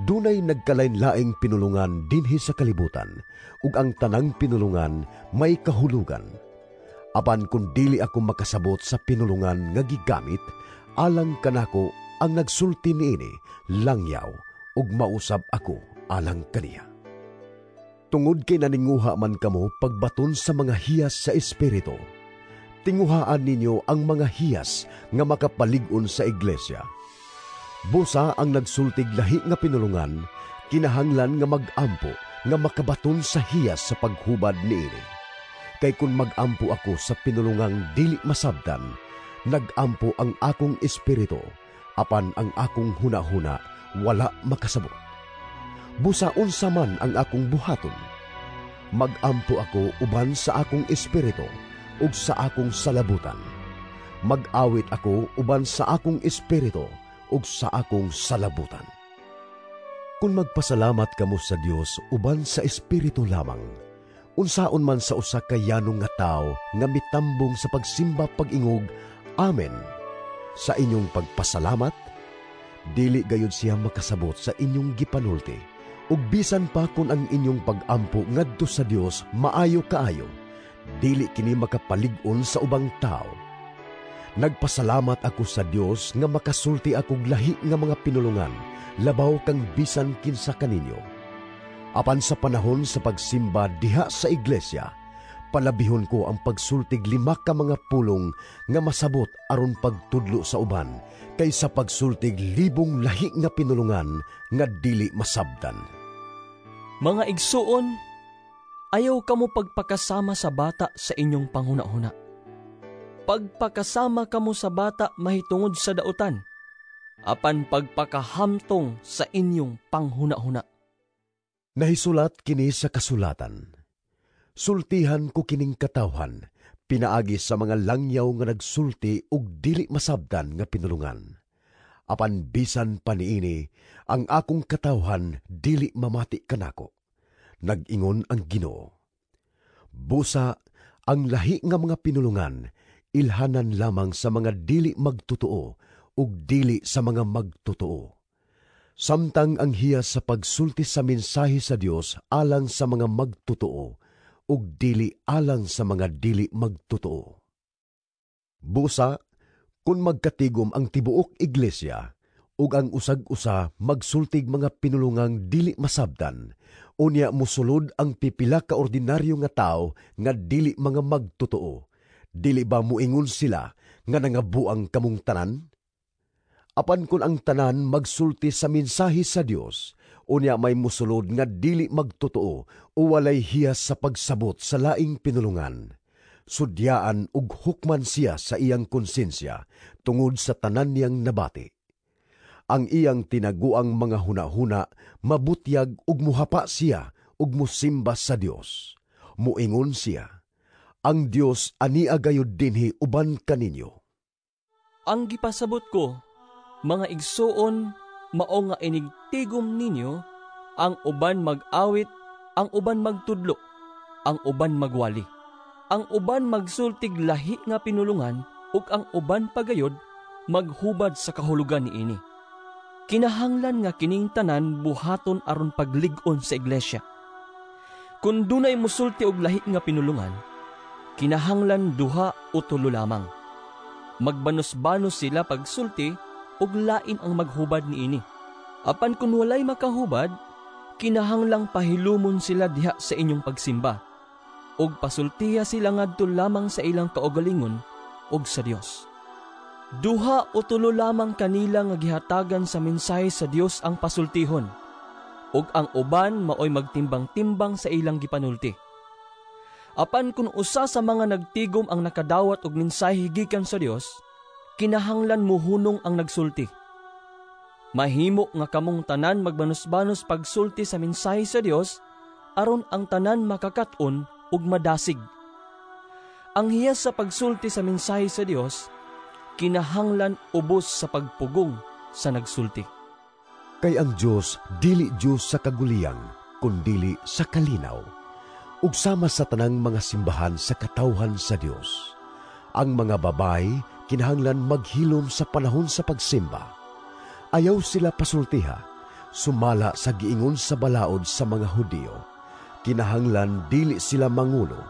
Dunay nagkalain-laing pinulungan dinhi sa kalibutan, ug ang tanang pinulungan may kahulugan. Apan kung dili ako makasabot sa pinulungan nga gigamit, alang kanako ang nagsulti niini langyaw, ug mausab ako alang kaniya. Tungod kay naninguha man kamo pagbaton sa mga hiyas sa espiritu, tinguhaan ninyo ang mga hiyas nga makapalig-on sa iglesia. Busa ang nagsultig lahi nga pinulungan, kinahanglan nga mag-ampo nga makabaton sa hiyas sa paghubad niini. Kay kung mag-ampo ako sa pinulungang dili masabdan, nag-ampo ang akong espiritu, apan ang akong huna-huna wala makasabot. Busa unsa man ang akong buhaton, mag-ampo ako uban sa akong espiritu ug sa akong salabutan. Mag-awit ako uban sa akong espiritu ug sa akong salabutan. Kung magpasalamat kamo sa Dios uban sa espiritu lamang, unsaon man sa usa ka yanong nga tawo nga mitambong sa pagsimba pag-ingog, Amen, sa inyong pagpasalamat, dili gayud siya makasabot sa inyong gipanulti. Ug bisan pa kung ang inyong pag-ampo ngadto sa Dios maayo kaayo, dili kini makapalig-on sa ubang tao. Nagpasalamat ako sa Dios nga makasulti akog lahi nga mga pinulungan, labaw kang bisan kinsa kaninyo. Apan sa panahon sa pagsimba diha sa iglesia, palabihon ko ang pagsultig 5 ka mga pulong nga masabot aron pagtudlo sa uban, kaysa pagsultig 1,000 lahi nga pinulungan nga dili masabdan. Mga igsuon, ayaw kamo pagpakasama sa bata sa inyong panghuna-huna. Pagpakasama kamo sa bata mahitungod sa dautan, apan pagpakahamtong sa inyong panghuna-huna. Nahisulat kini sa kasulatan. Sultihan ko kining katawhan, pinaagi sa mga langyaw nga nagsulti ug dili masabdan nga pinulungan. Apan bisan pa niini, ang akong katawhan dili mamati kanako. Nag-ingon ang Ginoo. Busa, ang lahi nga mga pinulungan, ilhanan lamang sa mga dili magtotoo ug dili sa mga magtotoo. Samtang ang hiyas sa pagsulti sa mensahe sa Dios alang sa mga magtotoo ug dili alang sa mga dili magtotoo. Busa, kung magkatigom ang tibuok iglesia ug ang usag-usa magsultig mga pinulungang dili masabdan, unya mosulod ang pipila ka ordinaryo nga tao nga dili mga magtotoo, dili ba muingon sila nga nangabuang kamong tanan? Apan kung ang tanan magsulti sa mensahe sa Dios, unya may musulod nga dili magtotoo o walay hiyas sa pagsabot sa laing pinulungan, sudyaan ug hukman siya sa iyang konsensya tungod sa tanan niyang nabati. Ang iyang tinaguang mga huna-huna mabutyag ug muhapa siya ug musimba sa Dios. Muingon siya, ang Dios ania gayud dinhi uban kaninyo. Ang gipasabot ko, mga igsuon, mao nga inigtigom ninyo, ang uban mag-awit, ang uban magtudlo, ang uban magwali, ang uban magsultig lahi nga pinulungan, ug ang uban pagayod maghubad sa kahulugan niini. Kinahanglan nga kining tanan buhaton aron paglig-on sa iglesia. Kung dunay musulti og lahi nga pinulungan, kinahanglan duha o tulo lamang. Magbanos-banos sila pagsulti ug lain ang maghubad niini. Apan kung walay makahubad, kinahanglang pahilumon sila diha sa inyong pagsimba ug pasultiya sila ngadto lamang sa ilang kaugalingon ug sa Dios. Duha o tulo lamang kanila nga gihatagan sa mensahe sa Dios ang pasultihon, ug ang uban maoy magtimbang-timbang sa ilang gipanulti. Apan kung usa sa mga nagtigom ang nakadawat og mensahe gikan sa Dios, kinahanglan muhunong ang nagsulti. Mahimo nga kamong tanan magbanos-banos pagsulti sa mensahe sa Dios aron ang tanan makakat-on ug madasig. Ang hiyas sa pagsulti sa mensahe sa Dios, kinahanglan ubos sa pagpugong sa nagsulti. Kay ang Dios dili Dios sa kaguliyang, kundili sa kalinaw. Ug sama sa tanang mga simbahan sa katawhan sa Dios. Ang mga babay kinahanglan maghilom sa panahon sa pagsimba. Ayaw sila pasultiha, sumala sa giingon sa balaod sa mga Hudiyo. Kinahanglan dili sila mangulo.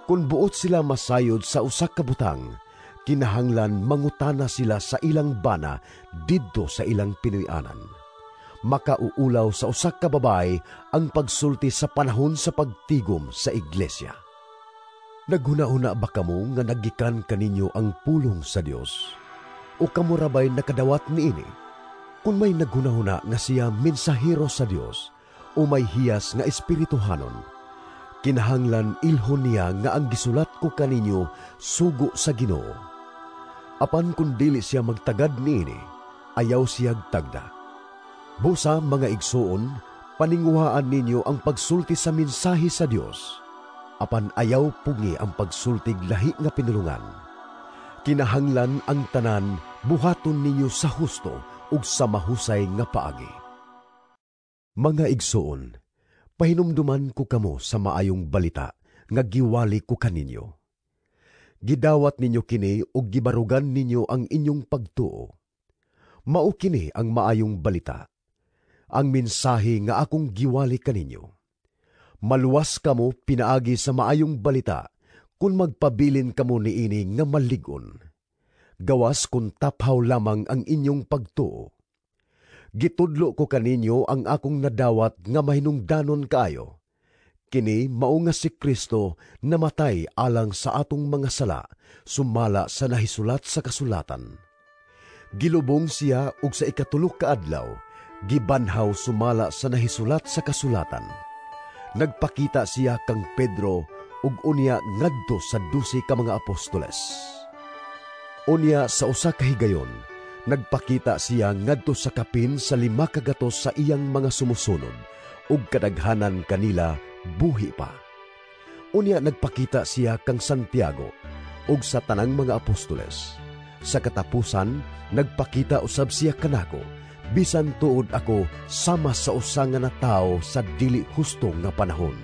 Kung buot sila masayod sa usa ka butang, kinahanglan mangutana sila sa ilang bana didto sa ilang pinuy-anan. Makauulaw sa usa ka babay ang pagsulti sa panahon sa pagtigom sa iglesia. Naghuna-huna ba kamo nga nagikan kaninyo ang pulong sa Dios? O kamo rabay nakadawat niini? Kung may naghuna-huna nga siya mensahero sa Dios o may hiyas nga espirituhanon, kinahanglan ilhon niya nga ang gisulat ko kaninyo sugo sa Ginoo. Apan kung dili siya magtagad niini, ayaw siyag tagda. Busa mga igsuon, paninguhaan ninyo ang pagsulti sa mensahe sa Dios. Apan ayaw pungi ang pagsultig lahi nga pinulungan. Kinahanglan ang tanan buhaton ninyo sa husto ug sa mahusay nga paagi. Mga igsuon, pahinumduman ko kamo sa maayong balita nga giwali ko kaninyo. Gidawat ninyo kini ug gibarugan ninyo ang inyong pagtuo. Mao kini ang maayong balita, ang mensahe nga akong giwali kaninyo. Maluwas kamo pinaagi sa maayong balita kung magpabilin kamo niini nga malig-on. Gawas kung taphaw lamang ang inyong pagtuo. Gitudlo ko kaninyo ang akong nadawat nga mahinungdanon kaayo. Kini mao nga si Kristo namatay alang sa atong mga sala, sumala sa nahisulat sa kasulatan. Gilubong siya ug sa ikatulok ka adlaw, gibanhaw sumala sa nahisulat sa kasulatan. Nagpakita siya kang Pedro ug unya ngadto sa 12 ka mga apostoles. Unya sa usa ka higayon, nagpakita siya ngadto sa kapin sa 5 kagatos sa iyang mga sumusunod ug kadaghanan kanila buhi pa. Unya nagpakita siya kang Santiago ug sa tanang mga apostoles. Sa katapusan, nagpakita usab siya kanako, bisan tuod ako sama sa usa nga natawo sa dili husto nga panahon.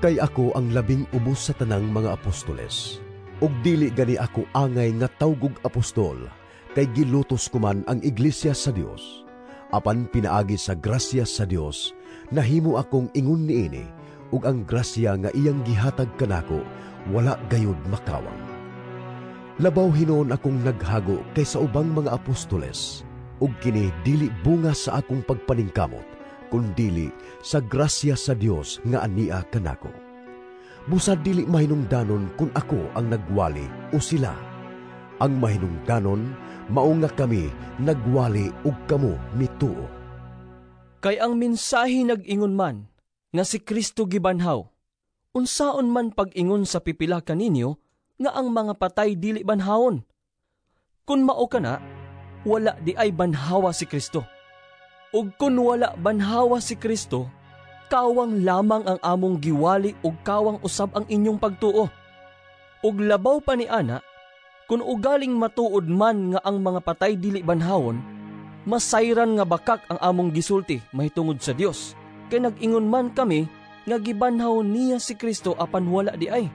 Kay ako ang labing ubos sa tanang mga apostoles, ug dili gani ako angay nga tawgog apostol, kay gilutos ko man ang iglesia sa Dios. Apan pinaagi sa grasya sa Dios, nahimo akong ingon niini, ug ang grasya nga iyang gihatag kanako, wala gayud makawang. Labaw hinuon akong naghago kay sa ubang mga apostoles, ug kini dili bunga sa akong pagpaningkamot, kundili sa grasya sa Dios nga ania kanako. Busa dili mahinungdanon kung ako ang nagwali o sila. Ang mahinungdanon mao nga kami nagwali ug kamo mituo. Kay ang mensahe nag-ingon man nga si Kristo gibanhaw, unsaon man pag-ingon sa pipila kaninyo nga ang mga patay dili banhawon? Kun mao kana, wala di ay banhawa si Kristo. Ug kun wala banhawa si Kristo, kawang lamang ang among giwali ug kawang usab ang inyong pagtuo. Ug labaw pa ni ana, kung ugaling matuod man nga ang mga patay dili banhawon, masayran nga bakak ang among gisulti mahitungod sa Dios. Kay nag-ingon man kami nga gibanhaw niya si Kristo apan wala di ay.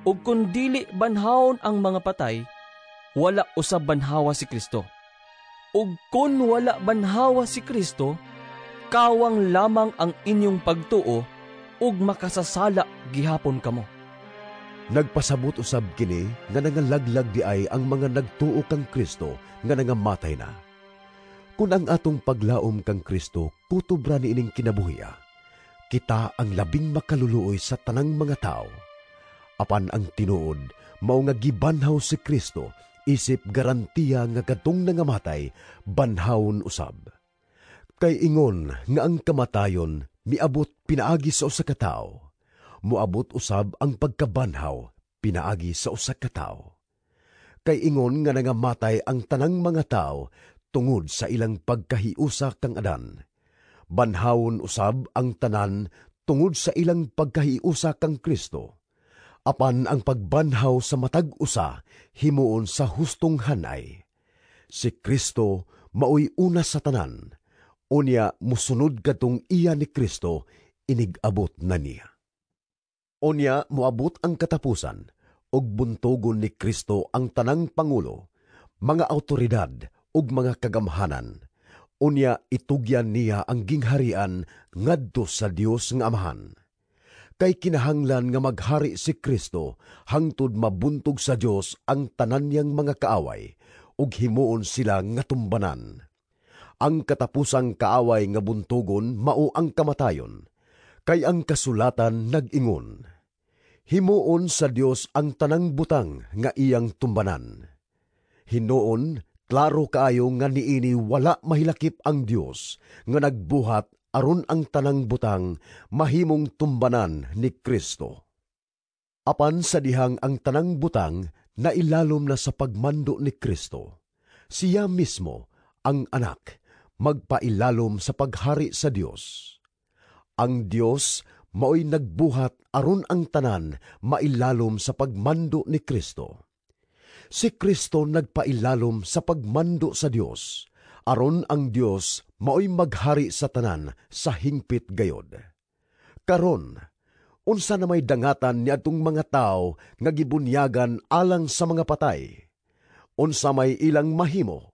Ug kung dili banhawon ang mga patay, wala usab banhawa si Kristo. Ug kung wala banhawa si Kristo, kawang lamang ang inyong pagtuo ug makasasala gihapon kamo. Nagpasabot usab kini nga nangalaglag di ay ang mga nagtuo kang Kristo nga nangamatay na. Kung ang atong paglaom kang Kristo kutubra ni ining kinabuhiya, kita ang labing makaluluoy sa tanang mga tao. Apan ang tinuod, mao nga gibanhaw si Kristo, isip garantiya nga kadtong nangamatay, banhawon usab. Kay ingon nga ang kamatayon miabot pinaagi sa usa ka tawo, moabot usab ang pagkabanhaw pinaagi sa usa ka tawo. Kay ingon nga nangamatay ang tanang mga tawo tungod sa ilang pagkahiusa kang Adan, banhawon usab ang tanan tungod sa ilang pagkahiusa kang Kristo. Apan ang pagbanhaw sa matag usa himuon sa hustong hanay. Si Kristo maoy una sa tanan, unya musunod katong iya ni Kristo inigabot na niya. Unya moabot ang katapusan, ug buntogon ni Kristo ang tanang pangulo, mga awtoridad ug mga kagamhanan. Unya itugyan niya ang gingharian ngadto sa Dios nga Amahan. Kay kinahanglan nga maghari si Kristo hangtod mabuntog sa Dios ang tanan niyang mga kaaway, ug himuon sila nga tumbanan. Ang katapusang kaaway nga buntogon mao ang kamatayon, kay ang kasulatan nag-ingon, himuon sa Dios ang tanang butang nga iyang tumbanan. Hinuon, klaro kaayo nga niini wala mahilakip ang Dios nga nagbuhat aron ang tanang butang mahimong tumbanan ni Kristo. Apan sa dihang ang tanang butang nailalom na sa pagmando ni Kristo, siya mismo, ang anak, magpailalom sa paghari sa Dios. Ang Dios maoy nagbuhat aron ang tanan mailalom sa pagmando ni Kristo. Si Kristo nagpailalom sa pagmando sa Dios, aron ang Dios maoy maghari sa tanan sa hingpit gayod. Karon, unsa na may dangatan ni atong mga tao nga gibunyagan alang sa mga patay? Unsa may ilang mahimo?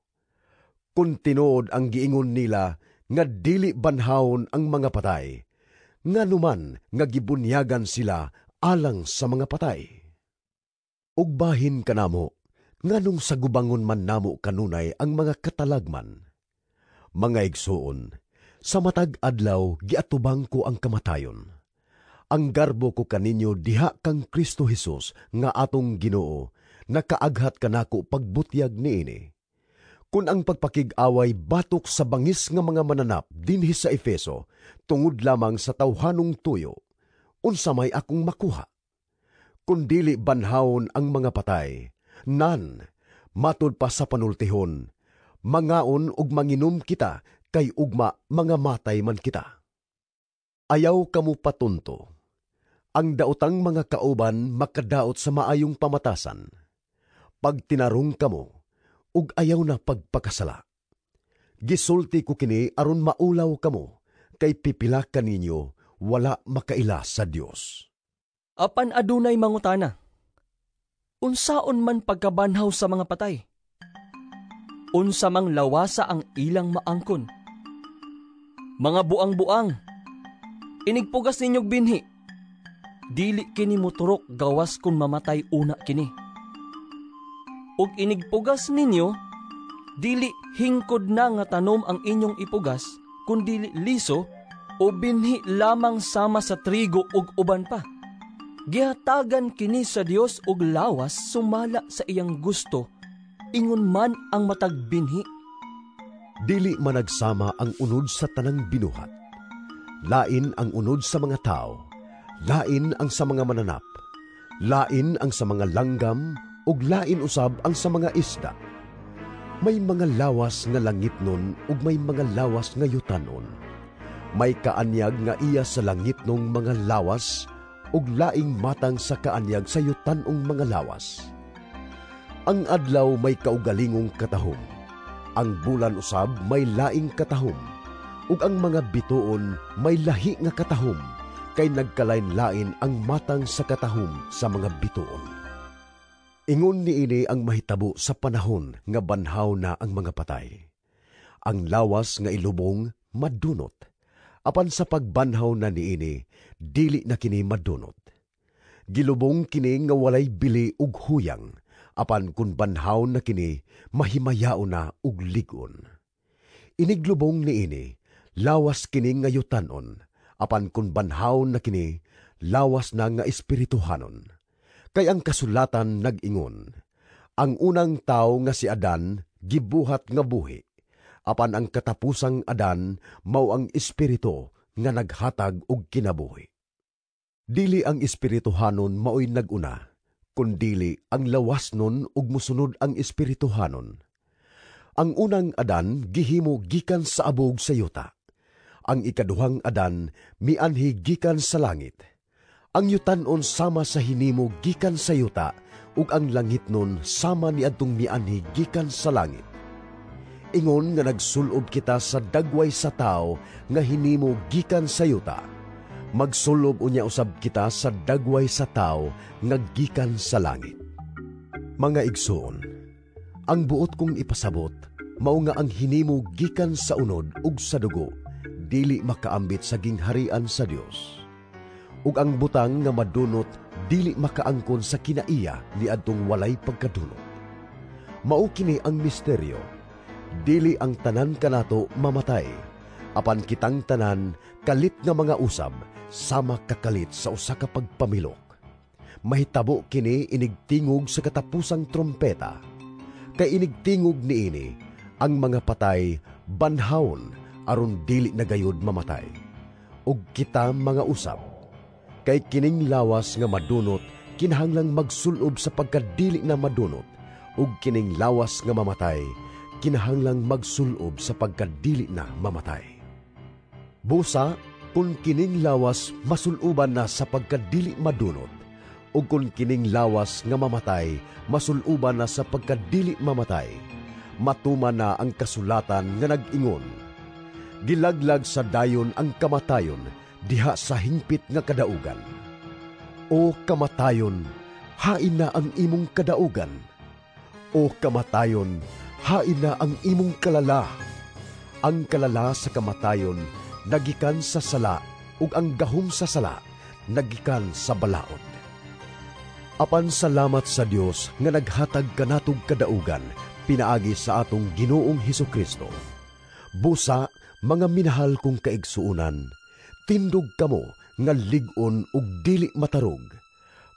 Kung tinuod ang giingon nila nga dili banhawon ang mga patay, nganuman nga gibunyagan sila alang sa mga patay. Ug bahin kanamo, nganong sa gubangon man namo kanunay ang mga katalagman. Mga igsuon, sa matag adlaw giatubang ko ang kamatayon. Ang garbo ko kaninyo diha kang Kristo Jesus nga atong Ginoo, nakaaghat kanako pagbutyag niini. Kung ang pagpakig-away batok sa bangis nga mga mananap dinhi sa Efeso, tungod lamang sa tawhanong tuyo, unsa may akong makuha? Kung dili banhawon ang mga patay, nan, matud pa sa panultihon, mangaon ug manginom kita, kay ugma mga matay man kita. Ayaw kamo patunto. Ang daotang mga kauban makadaot sa maayong pamatasan. Pag tinarong kamo, ug ayaw na pagpakasala. Gisulti ko kini aron maulaw kamo, kay pipila kaninyo wala makaila sa Dios. Apan adunay mangutana, unsaon man pagkabanhaw sa mga patay? Unsa mang lawasa ang ilang maangkon? Mga buang-buang, inigpugas ninyog binhi, dili kini moturok gawas kung mamatay una kini. Ug inigpugas ninyo, dili hingkod na nga tanom ang inyong ipugas, kundi liso o binhi lamang sama sa trigo ug uban pa. Gihatagan kini sa Dios ug lawas sumala sa iyang gusto, ingon man ang matag binhi. Dili managsama ang unod sa tanang binuhat. Lain ang unod sa mga tao, lain ang sa mga mananap, lain ang sa mga langgam, ug lain usab ang sa mga isda. May mga lawas nga langitnon ug may mga lawas nga yutanon. May kaanyag nga iya sa langit nung mga lawas, ug laing matang sa kaanyag sa yutanong mga lawas. Ang adlaw may kaugalingong katahom, ang bulan usab may laing katahom, ug ang mga bituon may lahi nga katahom, kay nagkalain-lain ang matang sa katahom sa mga bituon. Ingon niini ang mahitabo sa panahon nga banhaw na ang mga patay. Ang lawas nga ilubong madunot, apan sa pagbanhaw na niini, dili na kini madunot. Gilubong kini nga walay bili ug huyang, apan kun banhaw na kini, mahimayao na ug ligon. Iniglubong niini, lawas kini nga yutanon, apan kun banhaw na kini, lawas na nga espirituhanon. Kay ang kasulatan nag-ingon, ang unang tao nga si Adan, gibuhat nga buhi, apan ang katapusang Adan, mao ang espiritu nga naghatag og kinabuhi. Dili ang espirituhanon maoy naguna, kundili ang lawas nun ug musunod ang espirituhanon. Ang unang Adan gihimo gikan sa abog sa yuta. Ang ikaduhang Adan mianhi gikan sa langit. Ang yutanon sama sa hinimo gikan sa yuta, ug ang langit nun sama ni adtong mianhi gikan sa langit. Ingon nga nagsulob kita sa dagway sa tao nga hinimo gikan sa yuta. Magsulob unya usab kita sa dagway sa tao nga gikan sa langit. Mga igsoon, ang buot kong ipasabot, mao nga ang hinimo gikan sa unod ug sa dugo, dili makaambit sa gingharian sa Dios. Ug ang butang nga madunot, dili makaangkon sa kinaiya ni adtong walay pagkadunot. Mao kini ang misteryo. Dili ang tanan kanato mamatay, apan kitang tanan kalit nga mga usab, sama kakalit sa usa ka pagpamilok. Mahitabo kini inigtingog sa katapusang trompeta. Kay inigtingog niini, ang mga patay banhawon aron dili na gayud mamatay. Ug kita mga usab, kay kining lawas nga madunot kinahanglang magsulob sa pagkadili na madunot, ug kining lawas nga mamatay kinahanglang magsulob sa pagkadili na mamatay. Busa, kung kining lawas masuloban na sa pagkadili madunot, ug kung kining lawas nga mamatay masuloban na sa pagkadili mamatay, matuman na ang kasulatan nga nag-ingon, gilaglag sa dayon ang kamatayon, diha sa hingpit nga kadaugan. O kamatayon, hain na ang imong kadaugan. O kamatayon, hain na ang imong kalala. Ang kalala sa kamatayon, nagikan sa sala, ug ang gahom sa sala, nagikan sa balaod. Apan salamat sa Dios nga naghatag kanatog kadaugan, pinaagi sa atong Ginoong Hesukristo. Busa, mga minahal kong kaigsuunan, tindog kamo nga lig-on ug dili matarog.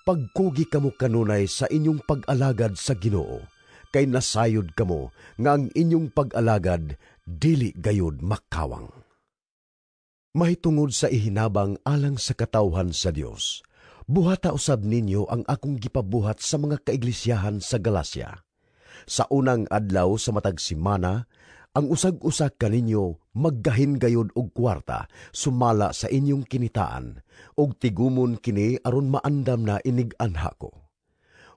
Pagkugi kamo kanunay sa inyong pag-alagad sa Ginoo, kay nasayod kamo nga ang inyong pag-alagad dili gayud makawang. Mahitungod sa ihinabang alang sa katawhan sa Dios, buhata usab ninyo ang akong gipabuhat sa mga kaiglesiyahan sa Galacia. Sa unang adlaw sa matag simana, ang usag-usa kaninyo maggahin gayod og kwarta sumala sa inyong kinitaan og tigumon kini aron maandam na inig-anha ko.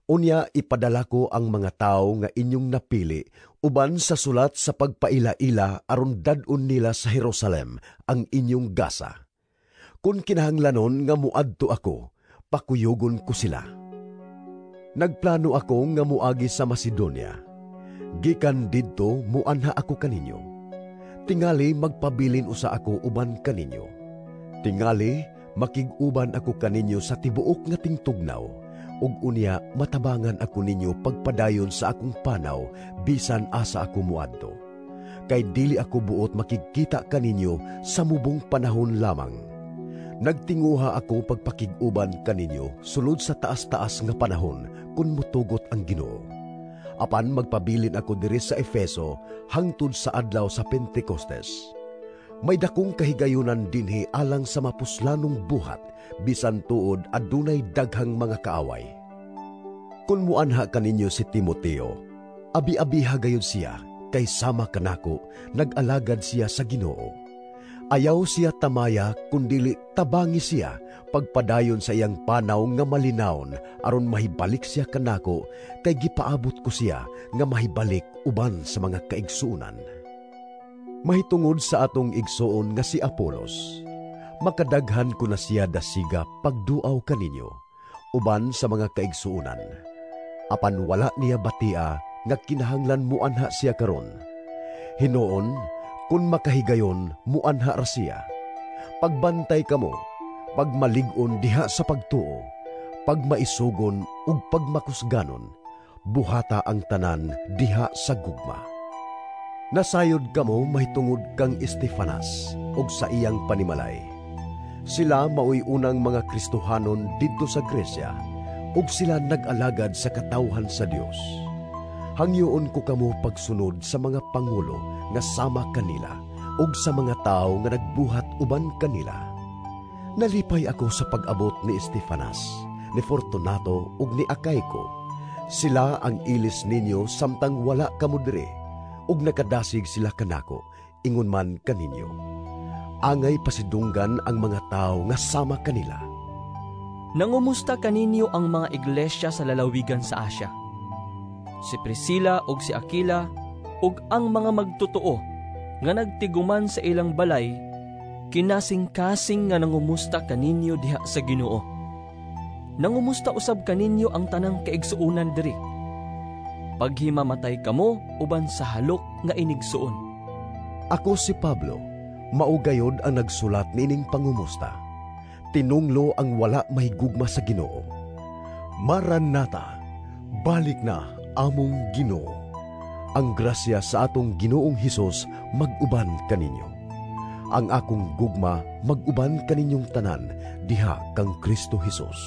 Unya ipadala ko ang mga tawo nga inyong napili uban sa sulat sa pagpaila-ila aron dad-on nila sa Jerusalem ang inyong gasa. Kung kinahanglanon nga muadto ako, pakuyogon ko sila. Nagplano ako nga muagi sa Macedonia. Gikan didto muanha ako kaninyo. Tingali magpabilin usa ako uban kaninyo. Tingali makig-uban ako kaninyo sa tibuok nga tingtugnaw, ug unya matabangan ako ninyo pagpadayon sa akong panaw bisan asa ako muadto. Kay dili ako buot makikita kaninyo sa mubong panahon lamang. Nagtinguha ako pagpakig-uban kaninyo sulod sa taas-taas nga panahon kun mutugot ang Ginoo. Apan magpabilin ako diri sa Efeso hangtod sa adlaw sa Pentecostes. May dakong kahigayunan dinhi alang sa mapuslanong buhat, bisan tuod adunay daghang mga kaaway. Kung muanha kaninyo si Timoteo, abi-abiha gayud siya, kay sama kanako, nag-alagad siya sa Ginoo. Ayaw siya tamaya kundili tabangi siya pagpadayon sa iyang panaw nga malinawon aron mahibalik siya kanako kay gipaabot ko siya nga mahibalik uban sa mga kaigsuunan. Mahitungod sa atong igsuon nga si Apolos, makadaghan ko na siya dasiga pagduaw kaninyo uban sa mga kaigsuunan. Apan wala niya batia nga kinahanglan muanha siya karon. Hinoon, kung makahigayon, muanha ra siya. Pagbantay kamo, pagmalig-on diha sa pagtuo, pagmaisugon ug pagmakusganon, buhata ang tanan diha sa gugma. Nasayod kamo mahitungod kang Estefanas ug sa iyang panimalay. Sila maoy unang mga Kristohanon didto sa Gresya ug sila nag-alagad sa katawhan sa Dios. Hangyoon ko kamo pagsunod sa mga pangulo nga sama kanila ug sa mga tao nga nagbuhat uban kanila. Nalipay ako sa pag-abot ni Estefanas, ni Fortunato ug ni Acaico. Sila ang ilis ninyo samtang wala kamo dire ug nakadasig sila kanako ingon man kaninyo. Angay pasidunggan ang mga tao nga sama kanila. Nangumusta kaninyo ang mga iglesia sa lalawigan sa Asya. Si Priscilla ug si Aquila ug ang mga magtotoo nga nagtiguman sa ilang balay, kinasing-kasing nga nangumusta kaninyo diha sa Ginoo. Nangumusta usab kaninyo ang tanang kaigsuunan diri. Paghimamatay kamo uban sa halok nga inigsuon. Ako si Pablo, maugayod ang nagsulat nining pangumusta. Tinunglo ang wala mahigugma sa Ginoo. Maranatha, balik na among Ginoo. Ang grasya sa atong Ginoong Hesus mag-uban kaninyo. Ang akong gugma mag-uban kaninyong tanan diha kang Kristo Hesus.